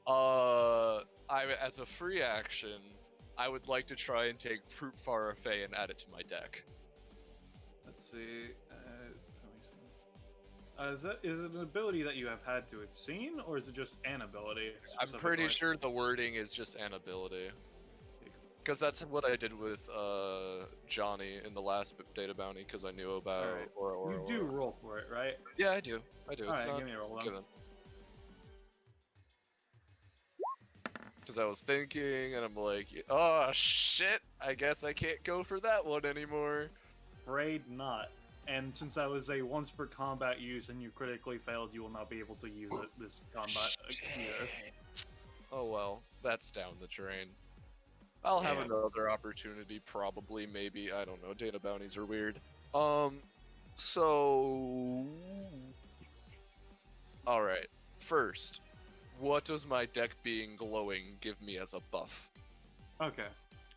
As a free action, I would like to try and take Fruit Farafet and add it to my deck. Let's see. Is it an ability that you have had to have seen, or is it just an ability? I'm pretty specifically? sure the wording is just an ability. Because that's what I did with Johnny in the last data bounty, because I knew about Alright. or You do roll for it, right? Yeah, I do. It's Alright, not give me a roll then. given. Because I was thinking, and I'm like, oh shit, I guess I can't go for that one anymore. Afraid not. And since that was a once per combat use and you critically failed, you will not be able to use it this combat either. Oh well, that's down the drain. I'll have Yeah. another opportunity, probably, maybe, I don't know, data bounties are weird. So... Alright, first, what does my deck being glowing give me as a buff? Okay.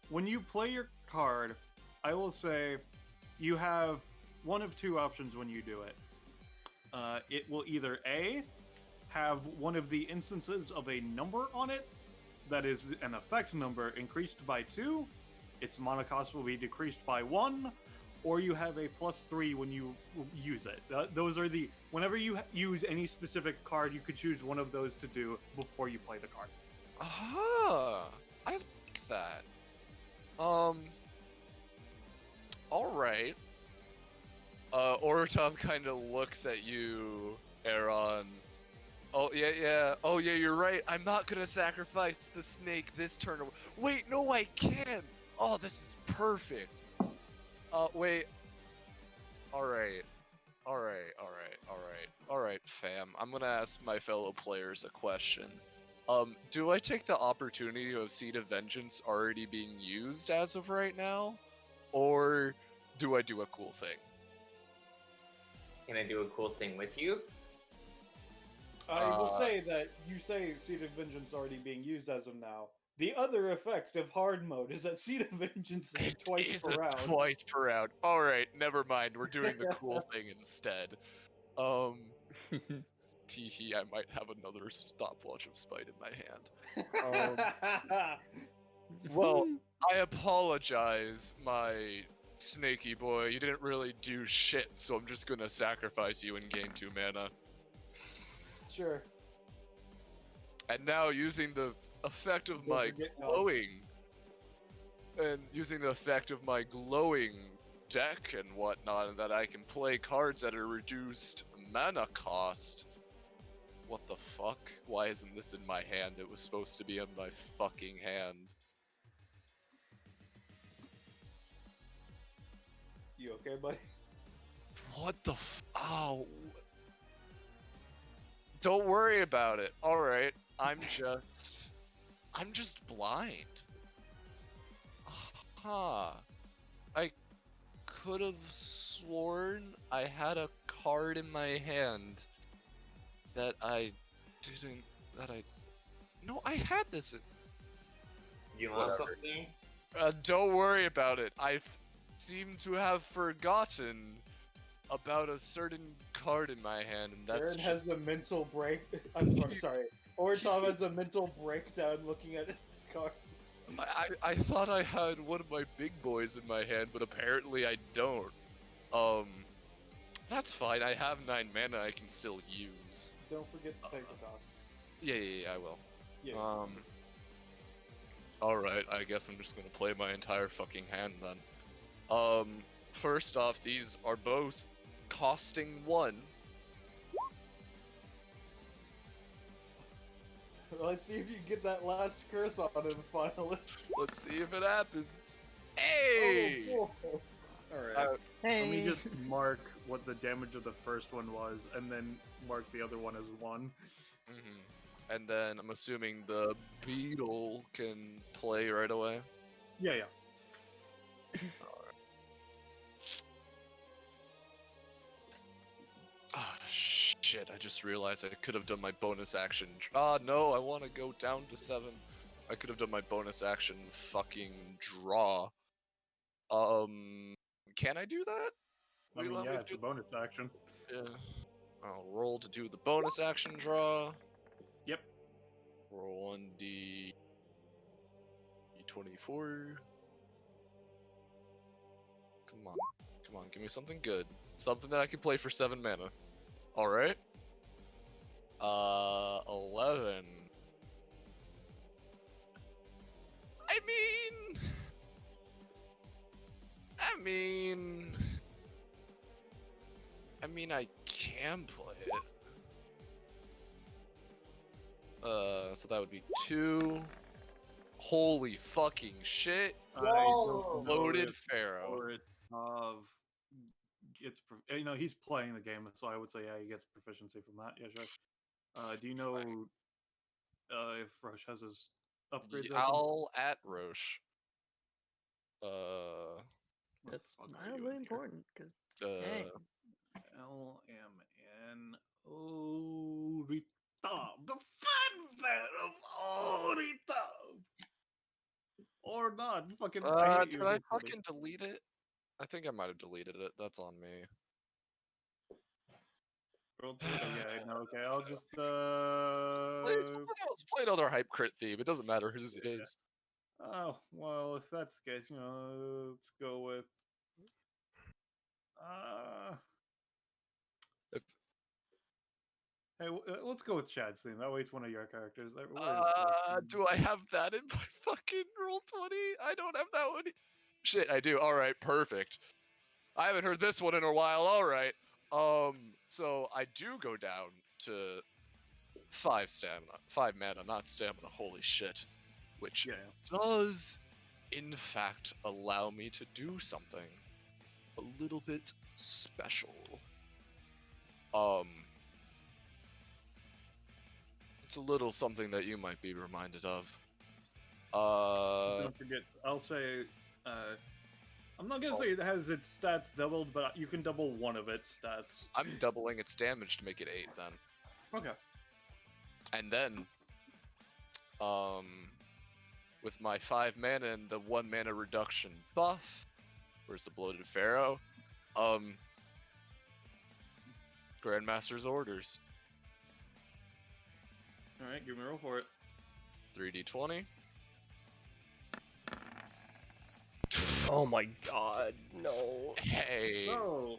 When you play your card, I will say you have one of two options when you do it. It will either A, have one of the instances of a number on it that is an effect number increased by 2, its mana cost will be decreased by 1, or you have a +3 when you use it. Those are the... Whenever you use any specific card, you could choose one of those to do before you play the card. Ah, I like that. Alright. Oratom kind of looks at you, Aeron. Oh, yeah. Oh, yeah, you're right. I'm not gonna sacrifice the snake this turn. Wait, no, I can! Oh, this is perfect. Wait. Alright, fam. I'm gonna ask my fellow players a question. Do I take the opportunity of Seed of Vengeance already being used as of right now? Or do I do a cool thing? Can I do a cool thing with you? I will say that you say Seed of Vengeance already being used as of now. The other effect of hard mode is that Seed of Vengeance is twice Is per it round. twice per round? Alright, never mind. We're doing the cool thing instead. Teehee, I might have another stopwatch of spite in my hand. Well, I apologize, my snaky boy. You didn't really do shit, so I'm just gonna sacrifice you and gain 2 mana. Sure. And now, using the effect of Don't my forget God. glowing, and using the effect of my glowing deck and whatnot, and that I can play cards at a reduced mana cost. What the fuck? Why isn't this in my hand? It was supposed to be in my fucking hand. You okay, buddy? What the oh. Don't worry about it. Alright, I'm just blind. Huh. I could have sworn I had a card in my hand that I didn't, no, I had this. You lost Whatever. something? Don't worry about it. I seem to have forgotten about a certain card in my hand, and that's Aeron has a mental break. I'm sorry. Oratom has a mental breakdown looking at his cards. I thought I had one of my big boys in my hand, but apparently I don't. That's fine. I have 9 mana I can still use. Don't forget to take the cost. Yeah, I will. Yeah. Alright, I guess I'm just gonna play my entire fucking hand then. First off, these are both costing 1. Let's see if you get that last curse on him finally. Let's see if it happens. Hey! Oh, Alright. Let me just mark what the damage of the first one was, and then mark the other one as 1. And then I'm assuming the beetle can play right away. Yeah. Ah, shit, I just realized I could have done my bonus action. Ah, no, I want to go down to 7. I could have done my bonus action fucking draw. Can I do that? I mean, yeah, it's a bonus action. Yeah. I'll roll to do the bonus action draw. Yep. Roll 1d24. Come on. Come on, give me something good. Something that I can play for 7 mana. Alright. 11. I mean, I can play it. So that would be 2. Holy fucking shit. I don't know Loaded if Pharaoh. Oritov gets, he's playing the game, so I would say, yeah, he gets proficiency from that. Yeah, sure. Do you know if Roche has his upgrades? open? I'll at Roche. Where the That's fuck are you mildly in here? important because uh, LMN Oritov, the fanfare of Oritov, or not? Fucking, I hate you. did I everybody. fucking delete it? I think I might have deleted it. That's on me. Roll to- yeah, no, okay. I'll just Play something else. Play another hype crit theme. It doesn't matter whose it is. Oh, well, if that's the case, let's go with If- hey, let's go with Chad's theme. That way it's one of your characters. Where is Do I have that in my fucking Roll20? I don't have that one. Shit, I do. All right, perfect. I haven't heard this one in a while. All right. So I do go down to 5 stamina, 5 mana, not stamina. Holy shit. Which Yeah. does, in fact, allow me to do something a little bit special. It's a little something that you might be reminded of. Don't forget, I'll say, I'm not gonna say it has its stats doubled, but you can double one of its stats. I'm doubling its damage to make it 8 then. Okay. And then, with my 5 mana and the 1 mana reduction buff, where's the bloated pharaoh? Grandmaster's orders. All right, give me a roll for it. 3d20. Oh my god, no. Hey, So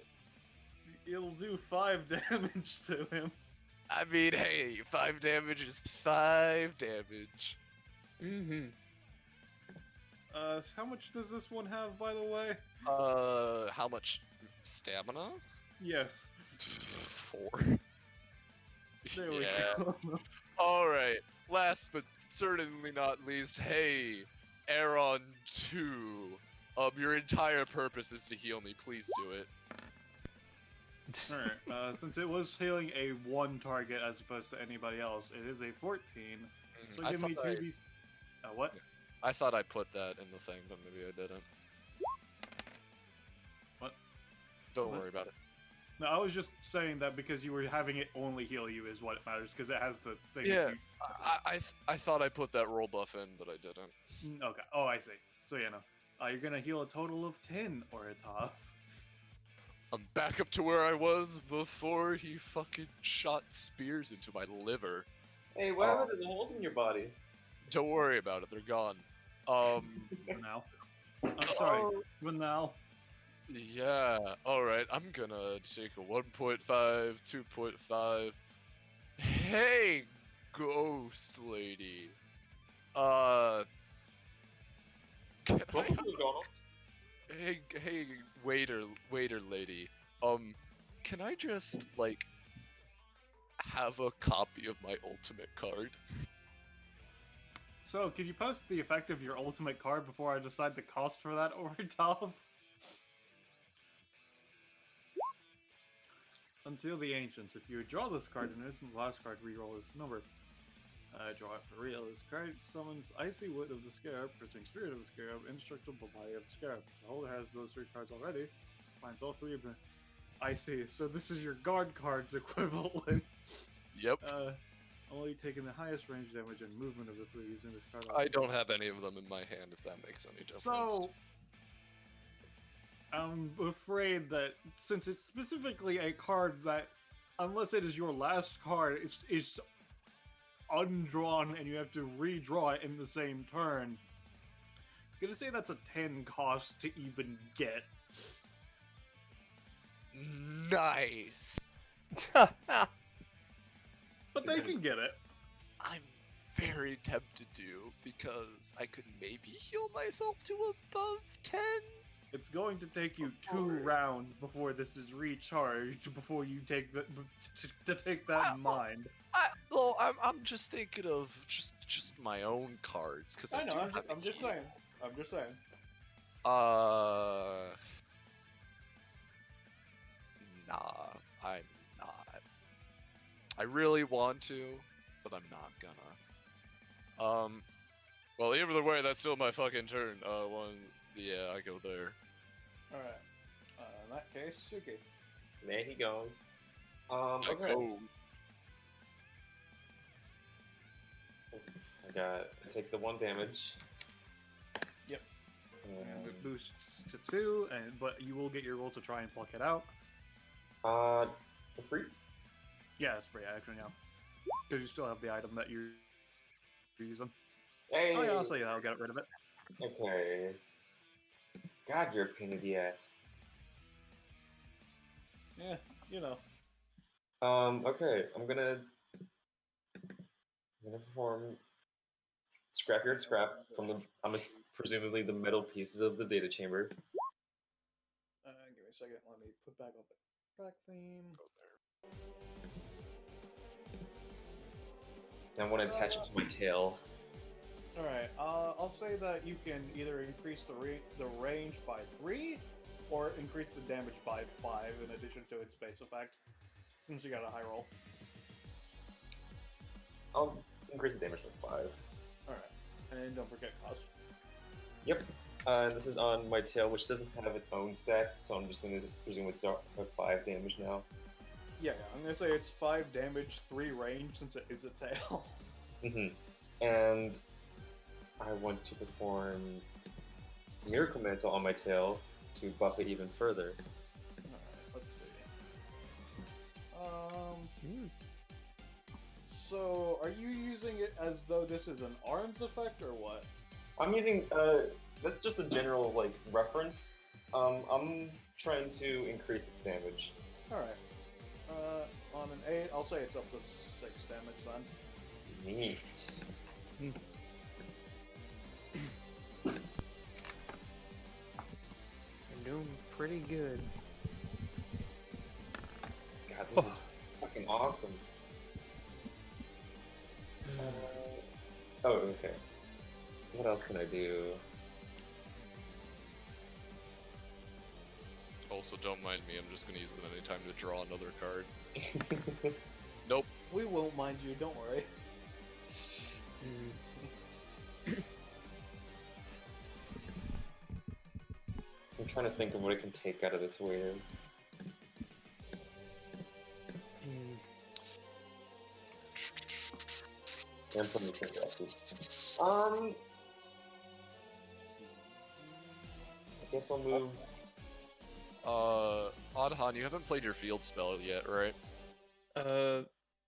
it'll do 5 damage to him. I mean, hey, 5 damage is 5 damage. mm-hmm. How much does this one have, by the way? How much stamina? Yes. 4. There we Yeah. go. All right. Last but certainly not least, hey, Aeron 2. Your entire purpose is to heal me. Please do it. Alright, since it was healing a 1 target as opposed to anybody else, it is a 14. So I give me thought 2d. What? I thought I put that in the thing, but maybe I didn't. What? Don't What? worry about it. No, I was just saying that because you were having it only heal you is what matters, because it has the thing. Yeah. I thought I put that roll buff in, but I didn't. Okay. Oh, I see. So yeah, no. You're gonna heal a total of 10 Oritov. I'm back up to where I was before he fucking shot spears into my liver. Hey, what happened to the holes in your body? Don't worry about it, they're gone. Now. I'm sorry. Oh, When now? yeah. Alright, I'm gonna take a 1.5, 2.5. Hey, ghost lady. Can I Welcome to McDonald's. Hey, waiter lady. Can I just, like, have a copy of my ultimate card? So, can you post the effect of your ultimate card before I decide the cost for that Oritov? Unseal the Ancients. If you draw this card in instant last card, reroll this number. Draw it for real. This card summons Icy Wood of the Scarab, Printing Spirit of the Scarab, Indestructible Body of the Scarab. The holder has those 3 cards already. Finds all 3 of them. I see. So this is your guard cards equivalent. Yep. Only taking the highest range damage and movement of the 3 using this card. I don't have any of them in my hand, if that makes any difference. So, I'm afraid that since it's specifically a card that, unless it is your last card, is undrawn and you have to redraw it in the same turn. I'm gonna say that's a 10 cost to even get. Nice. But they can get it. I'm very tempted to because I could maybe heal myself to above 10. It's going to take you 2 rounds before this is recharged, before you take that to take that in mind. I'm just thinking of just my own cards because I know. do I'm have just, a I'm just heal. saying. I'm just saying. Nah, I'm not. I really want to, but I'm not gonna. Well, either way, that's still my fucking turn. Yeah, I go there. All right. In that case, Suki. There he goes. I Okay. go. I take the 1 damage. Yep. And it boosts to 2, but you will get your roll to try and pluck it out. For free? Yeah, it's free action, yeah. Because you still have the item that you're using. Hey. Oh yeah, also yeah, I'll get rid of it. Okay. God, you're a pain in the ass. Yeah, you know. Okay, I'm gonna perform scrapyard scrap from the presumably the metal pieces of the data chamber. Give me a second. Let me put back up the track theme. And I want to attach it to my tail. All right. I'll say that you can either increase the range by 3, or increase the damage by 5 in addition to its base effect. Since you got a high roll. I'll increase the damage by 5. All right. And don't forget cost. Yep. This is on my tail, which doesn't have its own stats, so I'm just going to presume it's 5 damage now. Yeah, I'm gonna say it's 5 damage, 3 range, since it is a tail. And I want to perform Miracle Mantle on my tail to buff it even further. Alright, let's see. So, are you using it as though this is an arms effect, or what? I'm using, that's just a general, like, reference. I'm trying to increase its damage. Alright. On an 8, I'll say it's up to 6 damage then. Neat. You're doing pretty good. God, this is fucking awesome. Oh, okay. What else can I do? Also, don't mind me. I'm just gonna use them anytime to draw another card. Nope. We won't mind you, don't worry. I'm trying to think of what I can take out of its wave. And put it I guess I'll move. Adhan, you haven't played your field spell yet, right?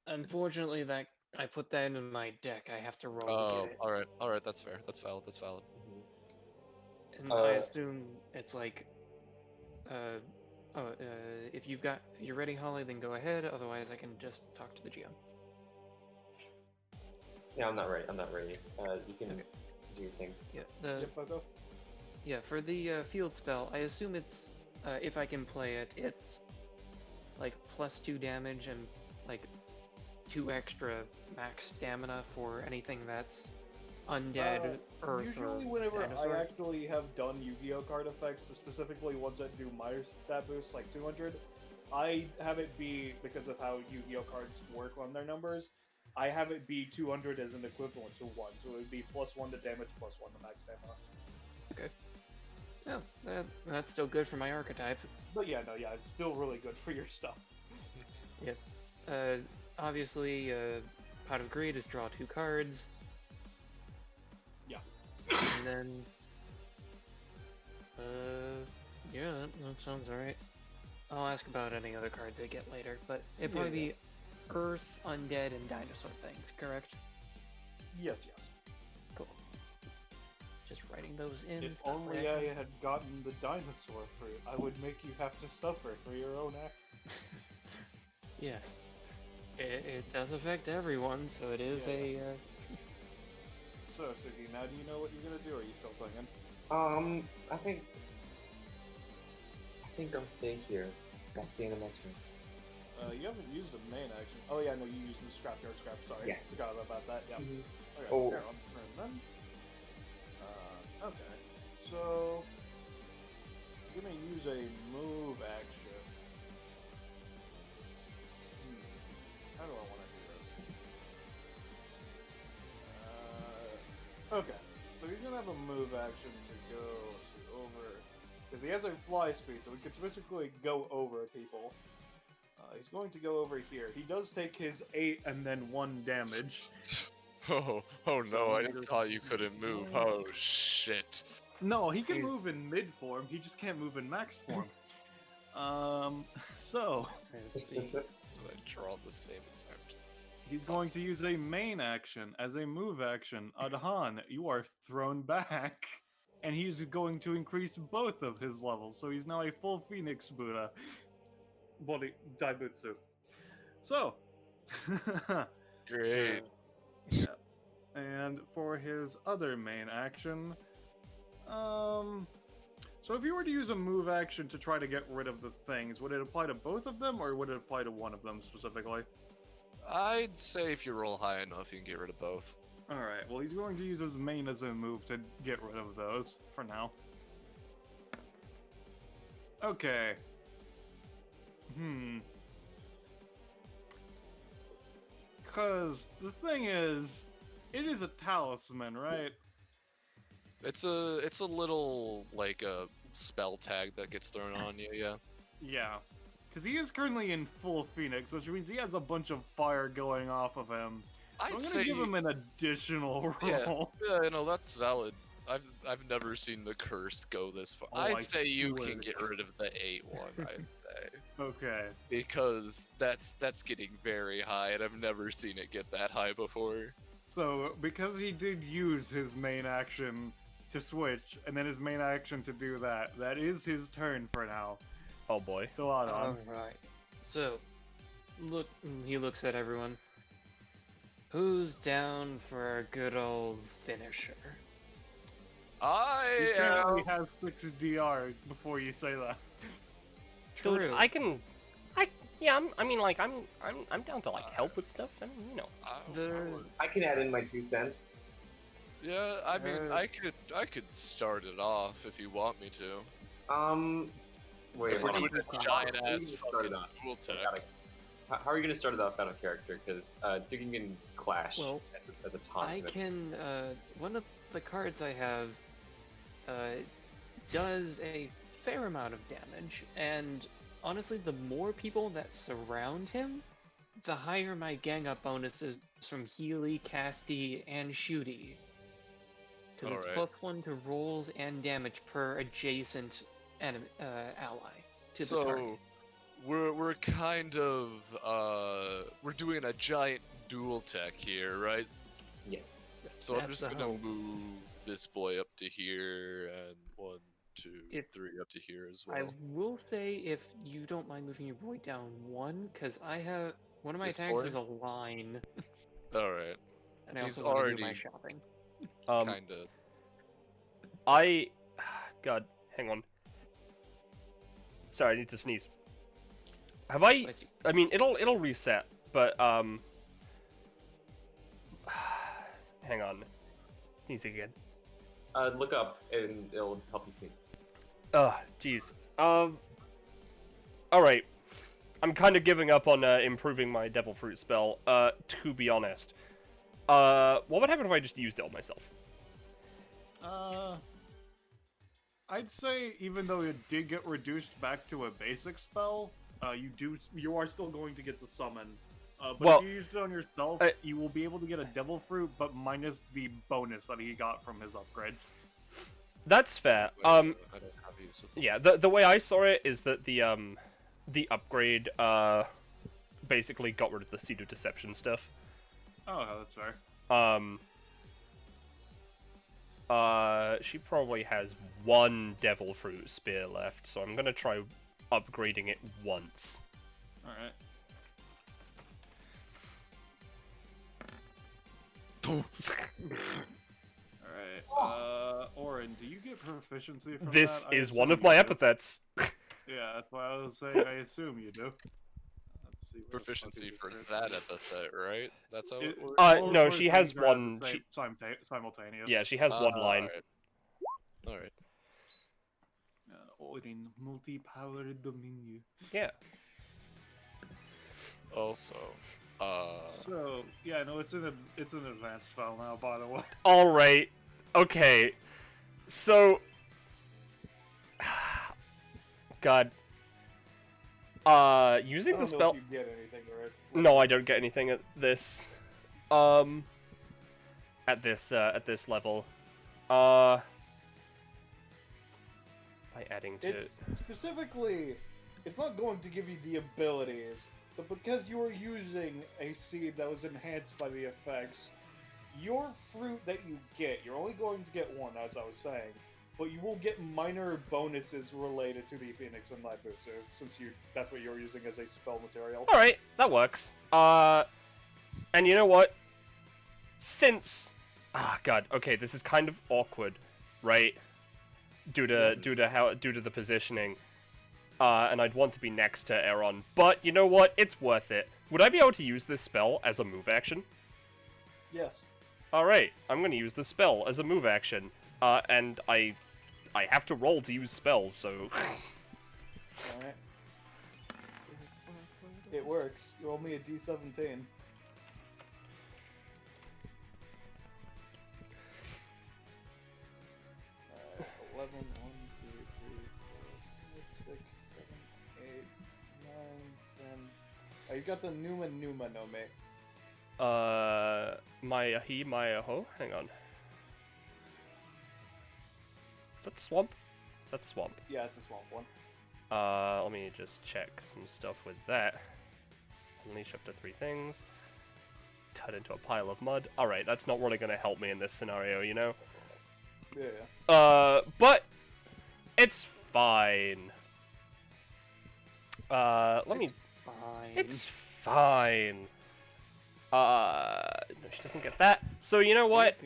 Unfortunately, that I put that in my deck. I have to roll to get it. Alright, that's fair. That's valid, that's valid. And I assume it's like, if you're ready, Holly, then go ahead. Otherwise, I can just talk to the GM. Yeah, I'm not ready. You can Okay. do your thing. Yeah, Yep, I'll go. yeah. For the field spell, I assume it's if I can play it, it's like +2 damage and like 2 extra max stamina for anything that's undead, earth, Usually, or whenever dinosaur. I actually have done Yu-Gi-Oh card effects, specifically ones that do minor stat boosts like 200, I have it be, because of how Yu-Gi-Oh cards work on their numbers, I have it be 200 as an equivalent to 1, so it would be +1 to damage, +1 to max stamina. Okay. Yeah, that's still good for my archetype. But yeah, it's still really good for your stuff. Obviously, Pot of Greed is draw 2 cards. Yeah. And then, yeah, that sounds alright. I'll ask about any other cards I get later, but it'd probably be earth, undead, and dinosaur things, correct? Yes, yes. Cool. Just writing those in. If stop only writing. I had gotten the dinosaur fruit, I would make you have to suffer for your own act. Yes. It does affect everyone, so it is Yeah. So, Suki, now do you know what you're gonna do, or are you still thinking? I think I'll stay here. That's the end of my turn. You haven't used the main action. Oh yeah, no, you used the scrapyard scrap. Sorry, Yeah. forgot about that. Yeah. Mhm. Okay, Oh. here, on turn then. Okay, so I'm gonna use a move action. How do I want to do this? Okay, so he's gonna have a move action to go over, because he has a fly speed, so he can specifically go over people. He's going to go over here. He does take his 8 and then 1 damage. Oh So no! I just- thought you couldn't move. Oh shit! No, he can He's- move in mid form. He just can't move in max form. So Let's see. I draw the same exact. he's going to use a main action as a move action. Adhan, you are thrown back, and he's going to increase both of his levels. So he's now a full Phoenix Buddha. Body Daibutsu. So, Great. yeah. And for his other main action, so if you were to use a move action to try to get rid of the things, would it apply to both of them, or would it apply to one of them specifically? I'd say if you roll high enough, you can get rid of both. Alright, well, he's going to use his main as a move to get rid of those for now. Okay. Because the thing is, it is a talisman, right? It's a little like a spell tag that gets thrown on you. Yeah. Yeah. Because he is currently in full Phoenix, which means he has a bunch of fire going off of him. So I'm I'd gonna say. give him an additional Yeah. roll. Yeah, no, that's valid. I've never seen the curse go this far. Oh, I I'd say you swear can to get God. rid of the 8-1. I'd say Okay. because that's getting very high, and I've never seen it get that high before. So, because he did use his main action to switch, and then his main action to do that, that is his turn for now. Oh boy. So, Adon. Alright. So, he looks at everyone. Who's down for a good old finisher? You I currently am. have 6 DR before you say that. Dude, True. I'm down to like help with stuff. I mean, you know. I can add in my 2 cents. Yeah, I mean, Uh, I could start it off if you want me to. Wait, If we're hold on. doing a How giant are you ass gonna start fucking it off? dual tech. How are you gonna start it off out of character? Because Tsuki can clash Well, as a taunt. I but- can, one of the cards I have, does a fair amount of damage, and honestly, the more people that surround him, the higher my gang up bonus is from Healy, Casty, and Shooty. Because it's Alright. +1 to rolls and damage per adjacent ally to the target. So we're kind of we're doing a giant dual tech here, right? Yes. So I'm That's just the gonna hope. move this boy up to here and 1, 2, If- 3 up to here as I well. will say, if you don't mind moving your boy down 1, because I have one of my This attacks boy? is a line, All right, and I He's also want to do my already- shopping. kind of. God, hang on. Sorry, I need to sneeze. Have I? But you- I mean, it'll reset, but hang on. Sneeze again. Look up and it'll help you sneak. Jeez. All right. I'm kind of giving up on improving my devil fruit spell. To be honest. What would happen if I just used it on myself? I'd say even though it did get reduced back to a basic spell, you are still going to get the summon. But Well, if you use it on yourself, I- you will be able to get a devil fruit, but minus the bonus that he got from his upgrade. That's fair. I don't have these. Yeah. The way I saw it is that the upgrade basically got rid of the pseudo deception stuff. Oh, that's fair. She probably has one devil fruit spear left, so I'm gonna try upgrading it once. Alright. Alright, Oren, do you get proficiency from This that? I is one of assume my you do. epithets. Yeah, that's why I was saying I assume you do. Let's see. where the fuck Proficiency is for your that epithet, right? That's how it works. both No, her she has things are the one- same- simultaneous. Yeah, she has one line. Alright. Oren, multi-powered dominion. Yeah. Also, So yeah, no, it's an advanced spell now, by the way. Alright. Okay. So... God. Using I the don't know spell... if you get anything, right? No, I don't get anything at this. At this level. By adding to... It's specifically, it's not going to give you the abilities, but because you are using a seed that was enhanced by the effects, your fruit that you get, you're only going to get one, as I was saying, but you will get minor bonuses related to the Phoenix and Naibutsu, since that's what you're using as a spell material. Alright, that works. And you know what? Since... Ah, God, okay, this is kind of awkward, right? Due to the positioning. And I'd want to be next to Aeron. But you know what? It's worth it. Would I be able to use this spell as a move action? Yes. Alright, I'm gonna use the spell as a move action. And I have to roll to use spells, so... Alright. It works. You roll me a D17. 11, 1, 2, 3, 4, 5, 6, 7, 8, 9, 10. Oh, you got the Numa no me. Maya ho? Hang on. Is that swamp? That's swamp. Yeah, it's a swamp one. Let me just check some stuff with that. Unleash up to 3 things. Turn into a pile of mud. Alright, that's not really gonna help me in this scenario, you know? Yeah. But it's fine. Let me. It's fine. It's fine. No, she doesn't get that. So you know what?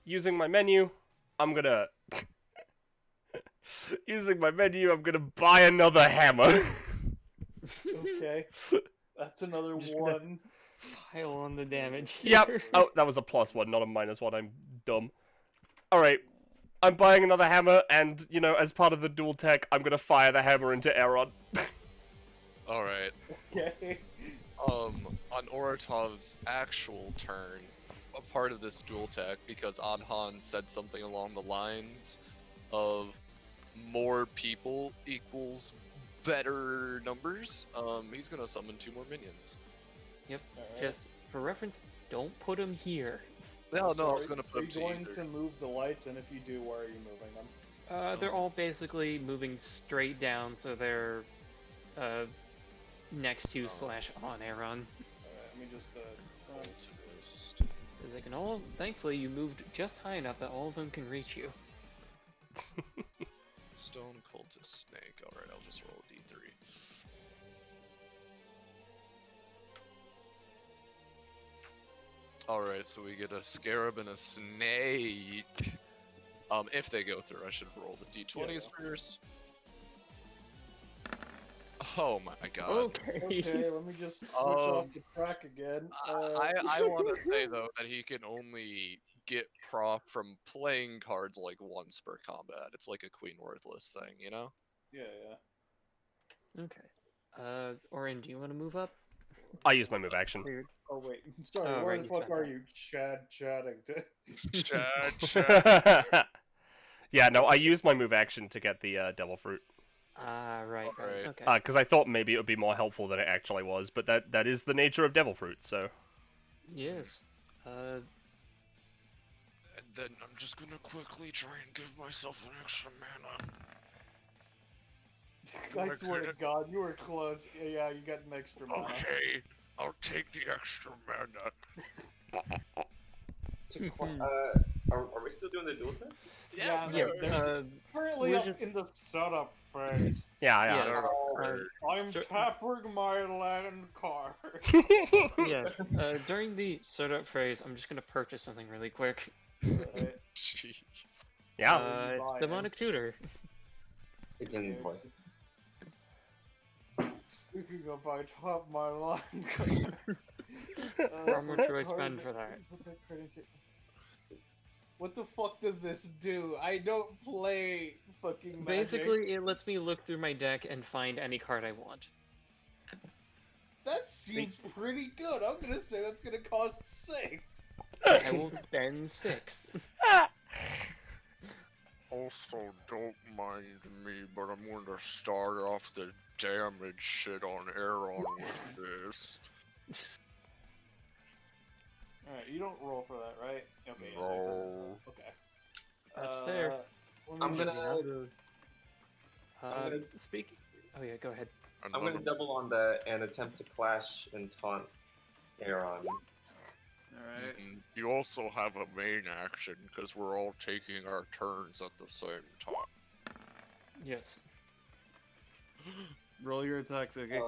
Using my menu, I'm gonna. Using my menu, I'm gonna buy another hammer. Okay. That's another Just gonna- one. Pile on the damage. Yep. here. Oh, that was a +1, not a -1. I'm dumb. Alright. I'm buying another hammer, and, you know, as part of the dual tech, I'm gonna fire the hammer into Aeron. alright. Okay. On Oratov's actual turn, a part of this dual tech, because Adhan said something along the lines of more people equals better numbers, he's gonna summon 2 more minions. Yep. Alright. Just for reference, don't put them here. No, I was Are- gonna Are put you them going to to either. move the lights, and if you do, where are you moving them? They're all basically moving straight down, so they're next to slash on Aeron. Alright, let me just front. First. Because they can all. Thankfully, you moved just high enough that all of them can reach you. Stone cultist snake. Alright, I'll just roll a d3. Alright, so we get a scarab and a snake. If they go through, I should roll the d20s first. Oh my god. Okay. Okay, let me just switch off the track again. I want to say though that he can only get prop from playing cards like once per combat. It's like a Queen Worthless thing, you know? Yeah, yeah. Okay. Orin, do you want to move up? I use my move action. Weird. Oh wait, sorry. Oh, where right, the you fuck spent are that. you, chatting to? Chad. Yeah, no, I use my move action to get the devil fruit. Right, right. Alright. Okay. Because I thought maybe it would be more helpful than it actually was, but that is the nature of devil fruit, so... Yes. And then I'm just gonna quickly try and give myself an extra mana. I swear to God, you were close. Yeah, you got an extra mana. Okay, I'll take the extra mana. Are we still doing the duel thing? Yeah, Yes. currently we're up just- in the setup phase. Yeah, Yes. yeah. I'm tapping my land card. Yes. During the setup phase, I'm just gonna purchase something really quick. Right. Jeez. Yeah. It's buying? demonic tutor. It's in voices. Speaking of, I tap my land card. How much do I spend for that? What the fuck does this do? I don't play fucking Magic. Basically, it lets me look through my deck and find any card I want. That seems pretty good. I'm gonna say that's gonna cost 6. I will spend 6. Also, don't mind me, but I'm going to start off the damage shit on Aeron with this. Alright, you don't roll for that, right? Okay. yeah, No. Okay. That's fair. let me I'm gonna- just- Speak. Oh yeah, go ahead. And I'm then gonna double on that and attempt to clash and taunt Aeron. Alright. You also have a main action because we're all taking our turns at the same time. Yes. Roll your attacks, okay?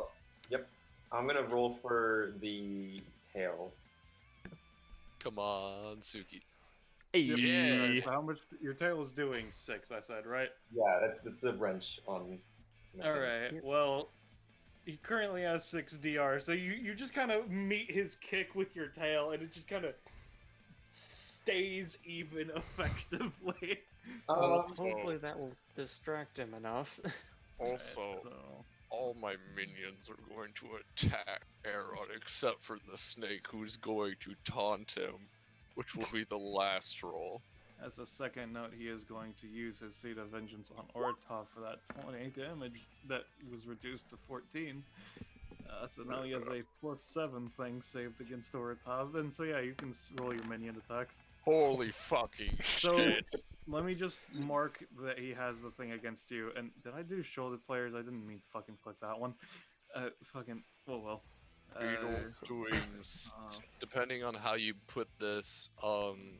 Yep. I'm gonna roll for the tail. Come on, Suki. Hey. Alright, so how much your tail is doing? 6, I said, right? Yeah, that's the wrench on. Alright, well, he currently has 6 DR, so you just kind of meet his kick with your tail, and it just kind of stays even effectively. Hopefully that will distract him enough. Also, Alright, so... all my minions are going to attack Aeron except for the snake, who's going to taunt him, which will be the last roll. As a second note, he is going to use his Seed of Vengeance on Ortov for that 20 damage that was reduced to 14. So now he has a +7 thing saved against Ortov, and so yeah, you can roll your minion attacks. Holy fucking So, shit! let me just mark that he has the thing against you, and did I do shoulder players? I didn't mean to fucking click that one. Well. Beetle's doing, depending on how you put this,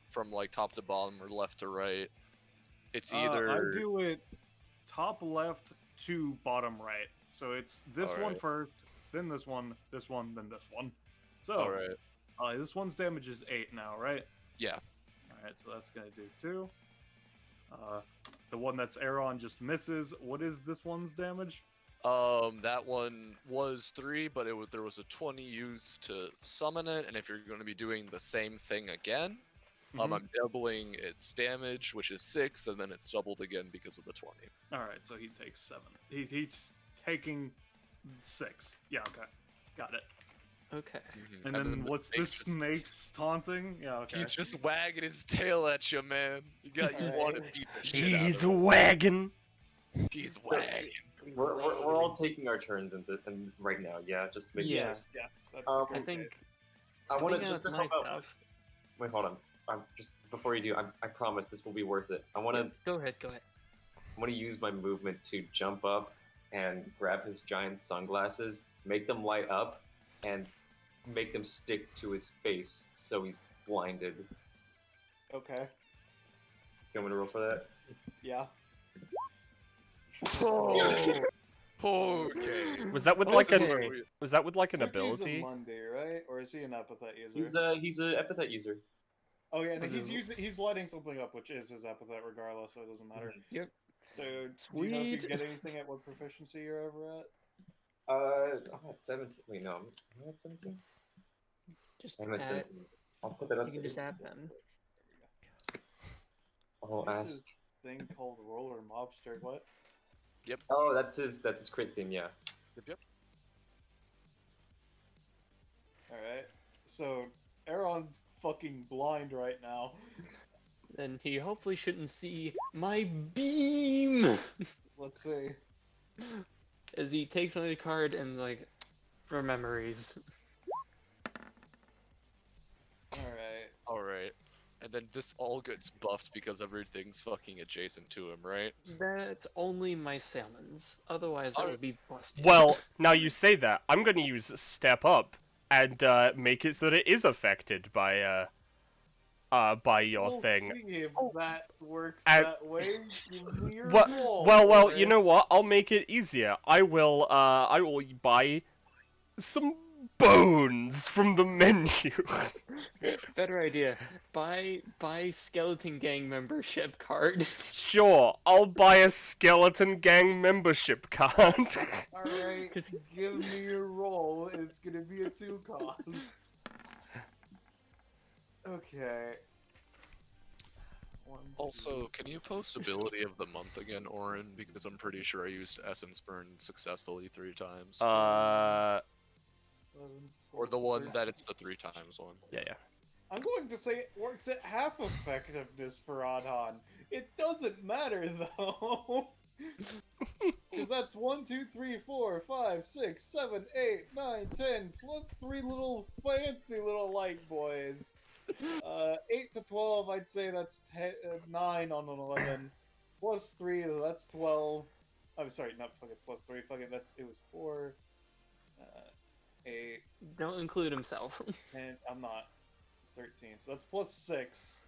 from like top to bottom or left to right, it's either... I do it top left to bottom right. So it's this one Alright. first, then this one, then this one. So, Alright, this one's damage is 8 now, right? yeah. Alright, so that's gonna do 2. The one that's Aeron just misses. What is this one's damage? That one was 3, but there was a 20 used to summon it, and if you're going to be doing the same thing again, Mhm. I'm doubling its damage, which is 6, and then it's doubled again because of the 20. Alright, so he takes 7. He's taking 6. Yeah, okay. Got it. Okay. And then the what's snake this just- snake's taunting? Yeah, okay. He's just wagging his tail at you, man. You want to beat the shit out He's of him. wagging. He's wagging. We're all taking our turns in right now. Yeah, just to make Yeah. Yes, that's I great. think I want to think just that's to my help out. stuff. Wait, hold on. Just before you do, I promise this will be worth it. I want to Go ahead. use my movement to jump up and grab his giant sunglasses, make them light up, and make them stick to his face so he's blinded. Okay. You want me to roll for that? Yeah. Okay. Was that with Oh, like okay. an was that with like an Suki's ability? a Monday, right? Or is he an epithet user? He's a epithet user. Oh yeah, and What is he's lighting something up, which is his epithet regardless, so it doesn't matter. Yep. So, do you know if you Sweet. get anything at what proficiency you're over at? I'm at 17. Wait, no, I'm at 17. Just I'm at add, 17. I'll put that up. you can just add them. I'll This ask. is thing called Roller Mobster. What? Oh, that's his crit thing. Yeah. Yep. All right. So Aeron's fucking blind right now. Then he hopefully shouldn't see my beam Let's see. as he takes another card and like, for memories. All right. All right. and then this all gets buffed because everything's fucking adjacent to him, right? That's only my salmons. Otherwise, that would be busted. Well, now you say that, I'm going to use Step Up and make it so that it is affected by your We'll thing. see if that works And- that way. Give me your Well, roll well, for you it. know what? I'll make it easier. I will buy some bones from the menu. Better idea. Buy skeleton gang membership card. Sure, I'll buy a skeleton gang membership card. Alright, give me your roll. It's gonna be a 2 cost. Okay. One, Also, two, can you post ability of the month again, Orin? Because I'm pretty sure I used Essence Burn successfully 3 times. 11, Or the one that it's the 3 times one. Yeah. I'm going to say it works at half effectiveness for Adhan. It doesn't matter though. Because that's 1, 2, 3, 4, 5, 6, 7, 8, 9, 10, plus 3 little fancy little light boys. 8 to 12, I'd say that's 9 on an 11. Plus 3, that's 12. I'm sorry, not fucking plus 3. Fucking it was 4, 8, Don't include himself. and I'm not 13. So that's plus 6.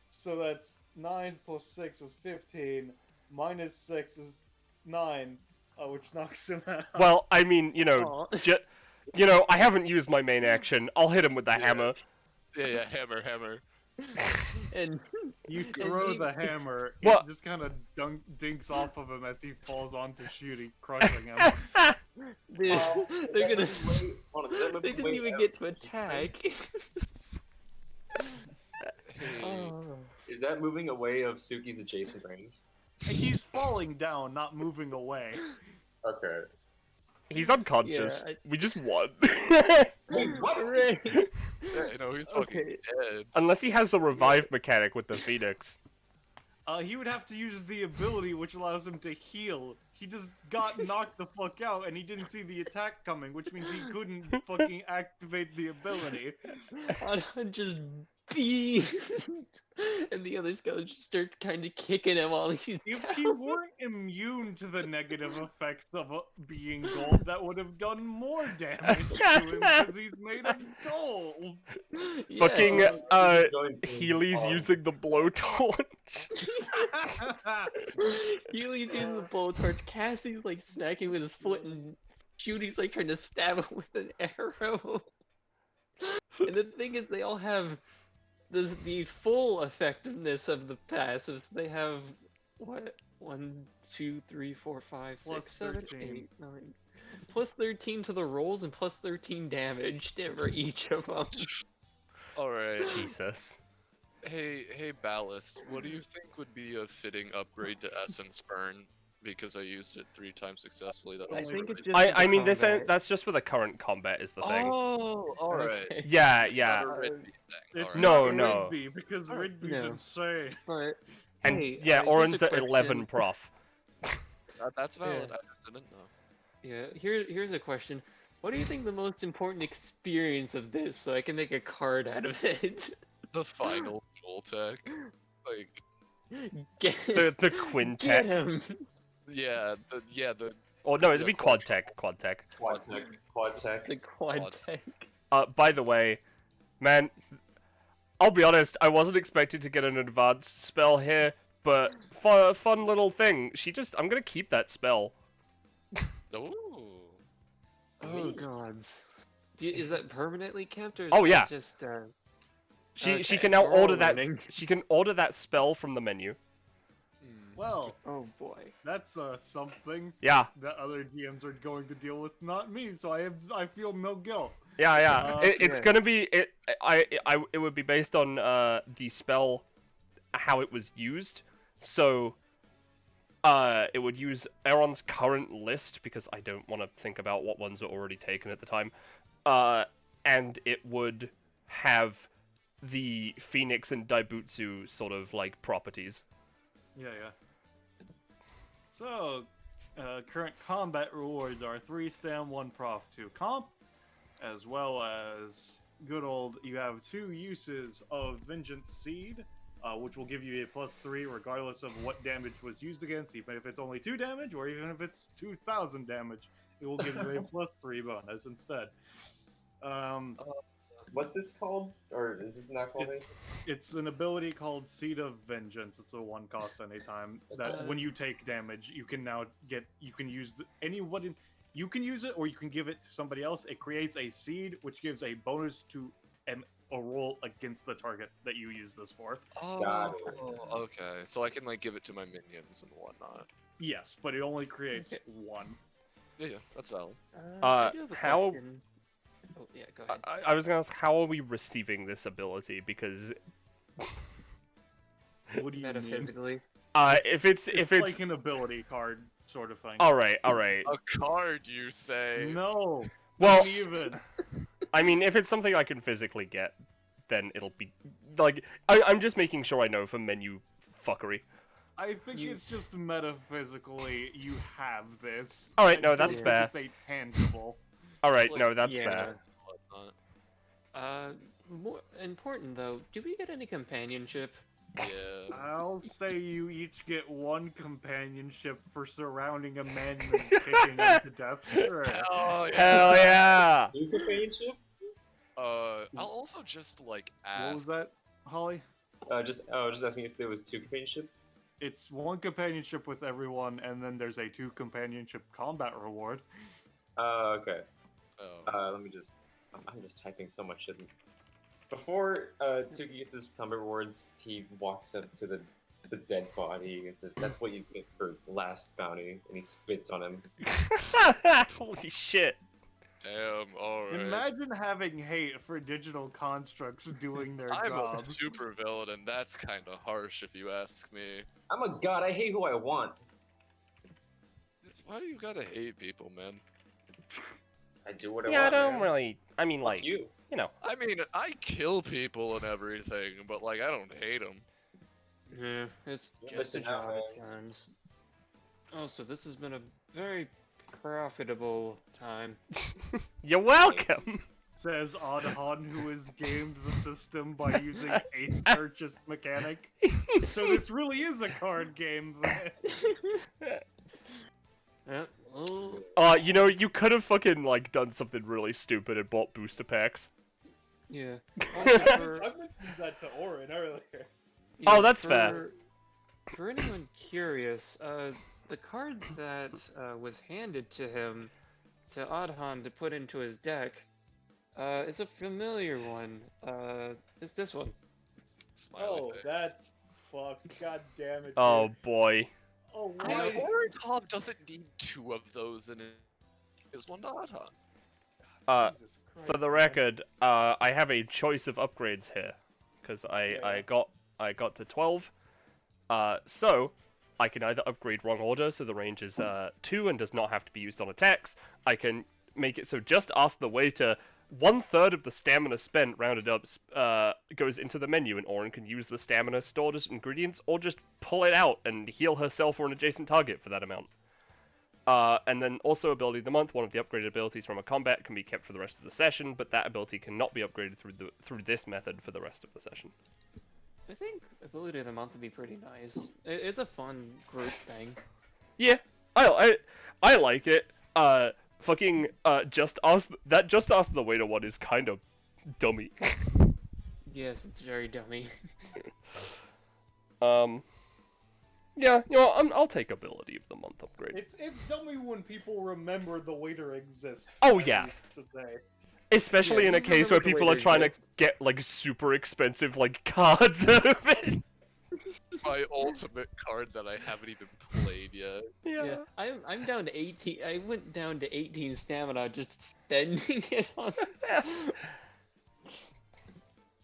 So that's 9 plus 6 is 15. Minus 6 is 9, which knocks him out. Well, I mean, you know, Aw. I haven't used my main action. I'll hit him with the hammer. Yeah, hammer. And You throw he- the hammer, What? it just kind of dinks off of him as he falls onto Shooty, crushing him. they're gonna. Wait, hold on, that They movie- didn't wait, even get to attack. Hey, Oh. Is that moving away of Suki's adjacent range? He's falling down, not moving away. Okay. He's unconscious. Yeah, We just won. What? Hooray. yeah, you know, he's fucking Okay. dead. Unless he has a revive mechanic with the Phoenix. He would have to use the ability which allows him to heal. He just got knocked the fuck out and he didn't see the attack coming, which means he couldn't fucking activate the ability. Adhan just beamed, and the other skeletons start kind of kicking him while he's If down. he weren't immune to the negative effects of being gold, that would have done more damage to him because he's made of gold. Fucking, Yes. Going to- Healy's oh, using the blowtorch. Healy's using the blowtorch. Cassie's like snacking with his foot, and Shooty's like trying to stab him with an arrow. And the thing is, they all have the full effectiveness of the passives. They have what? 1, 2, 3, 4, 5, 6, Plus 7, 13. 8, 9. Plus 13 to the rolls and plus 13 damage for each of them. Alright. Jesus. Hey, Ballast, what do you think would be a fitting upgrade to Essence Burn? Because I used it 3 times successfully. That I also think it's really- just I for mean, this combat. that's just for the current combat is the thing. Oh, alright. Okay. Yeah, It's yeah. not a Ridby thing. It's alright. No, not no. Rigby, because Alright, Rigby's no. insane. But And hey, yeah, here's a Oren's at question. 11 prof. That's valid. Yeah. I just didn't know. Yeah, here's a question. What do you think the most important experience of this, so I can make a card out of it? The final dual tech. Like, Get, The get quintet. him! the Or no, it'd Yeah, be quad tech. Quad tech. The quad Quad. tech. By the way, man, I'll be honest, I wasn't expecting to get an advanced spell here, but fun little thing. I'm gonna keep that spell. Ooh. Oh gods. Is that permanently kept, or is Oh, that yeah. just She okay, can now we're all order that. learning. She can order that spell from the menu. Hmm. Well, Oh boy. that's Oh, something Yeah, that other GMs are going to deal with, not me. So I feel no guilt. yeah. It's gonna yes. be it would be based on the spell, how it was used. So, it would use Aeron's current list because I don't want to think about what ones were already taken at the time. And it would have the Phoenix and Daibutsu sort of like properties. Yeah. So, current combat rewards are 3 stam, 1 prof, 2 comp, as well as good old, you have 2 uses of Vengeance Seed, which will give you a +3 regardless of what damage was used against, even if it's only 2 damage or even if it's 2,000 damage, it will give you a +3 bonus instead. What's this called? Or is this not called anything? It's an ability called Seed of Vengeance. It's a 1 cost anytime. That when you take damage, you can now you can use you can use it or you can give it to somebody else. It creates a seed, which gives a bonus to a roll against the target that you use this for. Got it. Okay. So I can like give it to my minions and whatnot. Yes, but it only creates 1. Yeah, that's valid. I do have a how- question. Oh yeah, go ahead. I was gonna ask, how are we receiving this ability? Because What do you mean? Metaphysically. if it's like an ability card sort of thing. all right. A card, you say? No. Well, Not even. I mean, if it's something I can physically get, then it'll be like I'm just making sure I know for menu fuckery. I think it's just metaphysically you have this. All right, I no, don't that's think fair. It's a tangible. All right, It's like- no, that's Yeah. fair. Whatnot. More important though, do we get any companionship? Yeah. I'll say you each get 1 companionship for surrounding a man and kicking him to death. Sure. Oh yeah. Hell yeah! New companionship? I'll also just like What was ask. that, Holly? I was just asking if there was 2 companionship. It's 1 companionship with everyone, and then there's a 2 companionship combat reward. Okay. Oh. Let me just. I'm just typing so much shit. Before Tsuki gets his combat rewards, he walks up to the dead body and says, "That's what you get for last bounty," and he spits on him. Holy shit! Damn. All right. Imagine having hate for digital constructs doing their I'm job. a super villain, and that's kind of harsh if you ask me. I'm a god. I hate who I want. Why do you gotta hate people, man? I do what I Yeah, I want. don't man. really. I mean, Fuck like, you. you know. I mean, I kill people and everything, but like, I don't hate them. Yeah, it's You're just a missing out, job man. at times. Also, this has been a very profitable time. You're welcome. Says Oddhon, who has gamed the system by using a purchase mechanic. So this really is a card game. Yeah, well, You know, you could have fucking like done something really stupid and bought booster packs. yeah. I Also, for, mentioned that to Orin earlier. yeah, Oh, that's fair. For anyone curious, the card that was handed to him, to Adhan to put into his deck, is a familiar one. It's this one. Smiley Oh, face. that's fuck. God damn it. Oh dude. boy. Oh, I why? mean, Orange Top doesn't need 2 of those in it. Is one not, huh? Jesus For Christ, the man. record, I have a choice of upgrades here, because I got to 12. So I can either upgrade wrong order, so the range is 2 and does not have to be used on attacks. I can make it so just ask the waiter. 1/3 of the stamina spent, rounded up, goes into the menu, and Orin can use the stamina stored as ingredients, or just pull it out and heal herself or an adjacent target for that amount. And then also ability of the month. One of the upgraded abilities from a combat can be kept for the rest of the session, but that ability cannot be upgraded through this method for the rest of the session. I think ability of the month would be pretty nice. It's a fun group thing. Yeah, I like it. Fucking just ask the waiter one is kind of dummy. Yes, it's very dummy. Yeah, you know, I'll take ability of the month upgrade. It's dummy when people remember the waiter exists. Oh, I yeah. used to say. Especially Yeah, in a you case where remember the people are waiter trying exists. to get like super expensive like cards out of it. My ultimate card that I haven't even played yet. Yeah, I'm down to 18. I went down to 18 stamina just spending it on.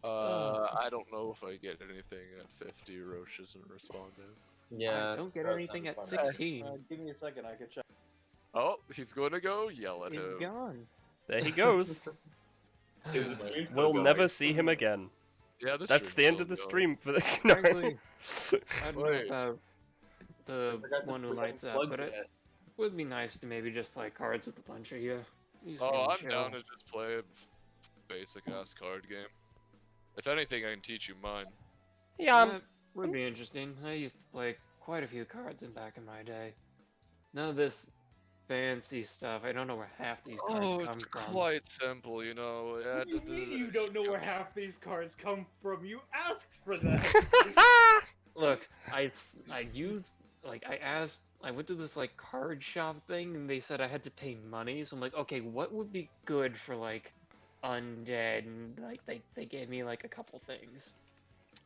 I don't know if I get anything at 50. Roche isn't responding. Yeah. I don't get so anything at it's not fun. 16. Give me a second, I can check. Oh, he's gonna go yell at He's him. gone. There he goes. Is the stream still We'll going? never see him again. Yeah, this That's the end of the stream for the. No. Frankly, I don't Wait. know about the I forgot to one who put lights up, unplug but it that. would be nice to maybe just play cards with a bunch of you. You Oh, I'm seem down chill. to just play basic basic ass card game. If anything, I can teach you mine. Yeah, That would be interesting. I used to play quite a few cards back in my day. None of this fancy stuff. I don't know where half these cards Oh, come it's from. quite simple, you know. What do you mean you don't know where half these cards come from? You asked for them. Look, I used, like, I went to this, like, card shop thing, and they said I had to pay money, so I'm like, okay, what would be good for, like, undead? And, like, they gave me, like, a couple things.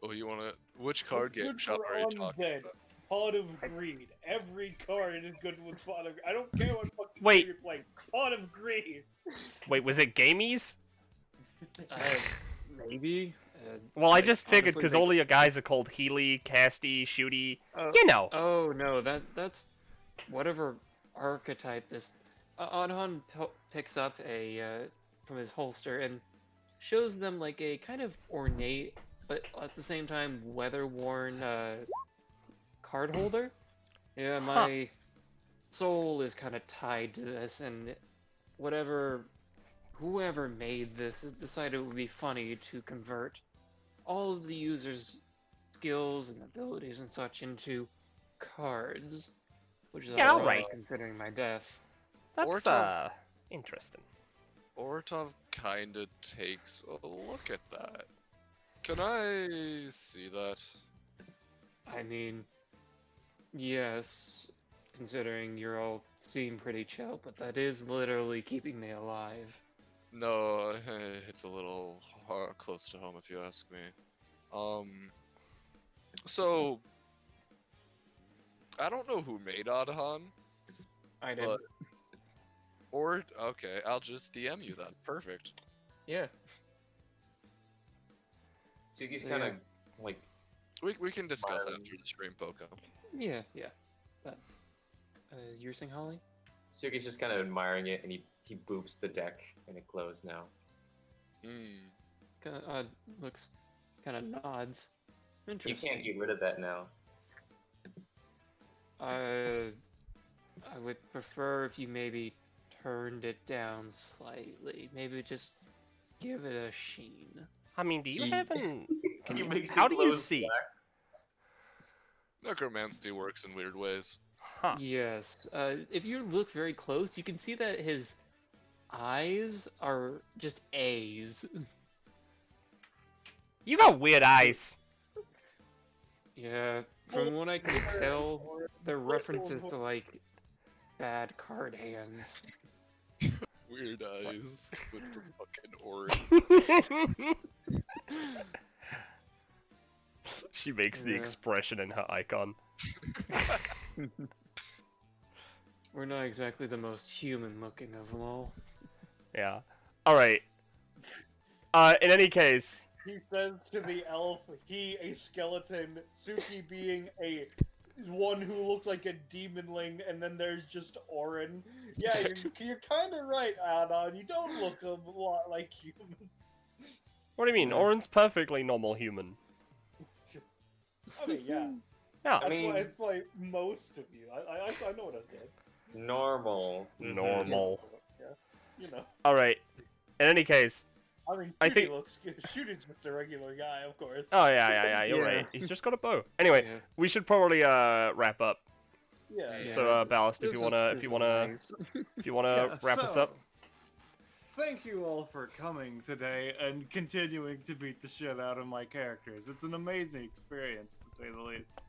Oh, you wanna? Which card What's game good shop for are you talking undead? about? Pot of Greed. Every card is good with Pot of Greed. I don't care what fucking Wait. game you're playing. Pot of Greed. wait, was it Gamies? Maybe? Well, I like, just figured honestly, because they- all of your guys are called Healy, Casty, Shooty. Oh, You know. Oh, no, that's whatever archetype this... Anhan picks up from his holster and shows them, like, a kind of ornate, but at the same time weather-worn, card holder. Yeah, my soul is kind of tied to this, and whoever made this decided it would be funny to convert all of the users' skills and abilities and such into cards, which is Yeah, ironic alright. considering my death. That's Ortov- interesting. Ortov kinda takes a look at that. Can I see that? I mean, yes, considering you all seem pretty chill, but that is literally keeping me alive. No, it's a little close to home if you ask me. So I don't know who made Adhan, I did. but okay, I'll just DM you then. Perfect. Yeah. Suki's So, kind of yeah. like We can discuss Mine- after the stream, Poco. Yeah. But, you were saying, Holly? Suki's just kind of admiring it, and he boops the deck, and it glows now. Hmm. Looks kind of nods. You Interesting. can't get rid of that now. I would prefer if you maybe turned it down slightly. Maybe just give it a sheen. I mean, do you He- have an... He makes How it do you glows see? black. Necromancy works in weird ways. Huh. Yes. If you look very close, you can see that his eyes are just A's. You got weird eyes. Yeah. From what I can tell, they're references to like bad card hands. Weird eyes with the fucking orange. She makes the Yeah. expression in her icon. We're not exactly the most human looking of them all. Yeah. Alright. In any case... He says to the elf, he a skeleton, Suki being a one who looks like a demonling, and then there's just Aeron. Yeah, you're kind of right, Adon. You don't look a lot like humans. What do you mean? Yeah. Oren's perfectly normal human. I mean, yeah. Yeah. That's mean- why it's like most of you. I know what I said. Normal. Normal. Yeah, you know. Alright. In any case... I mean, I Shooty think- looks good. Shooty's just a regular guy, of course. Oh, yeah, you're Yeah. right. He's just got a bow. Anyway, Yeah. we should probably, wrap up. Yeah. Yeah. So, Ballast, if This you is- wanna, this if you is wanna, nice. if you wanna wrap us up. Thank you all for coming today and continuing to beat the shit out of my characters. It's an amazing experience, to say the least.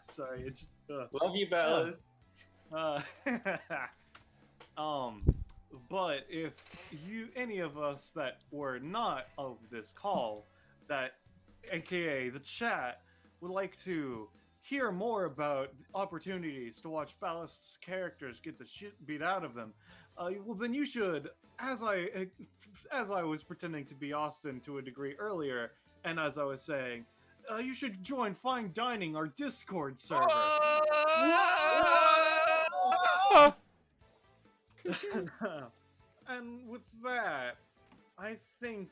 Sorry. It's, Love you, Bellas. Uh, but if any of us that were not of this call, that aka the chat, would like to hear more about opportunities to watch Ballast's characters get the shit beat out of them, well then you should, as I was pretending to be Austin to a degree earlier, and as I was saying, you should join Fine Dining, our Discord server. And with that, I think,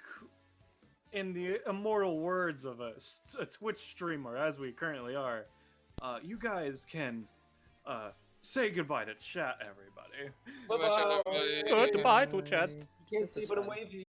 in the immortal words of a Twitch streamer, as we currently are, you guys can say goodbye to chat, everybody. Bye-bye, everybody. Goodbye to chat. Can't This see, is but I'm fun. wavy.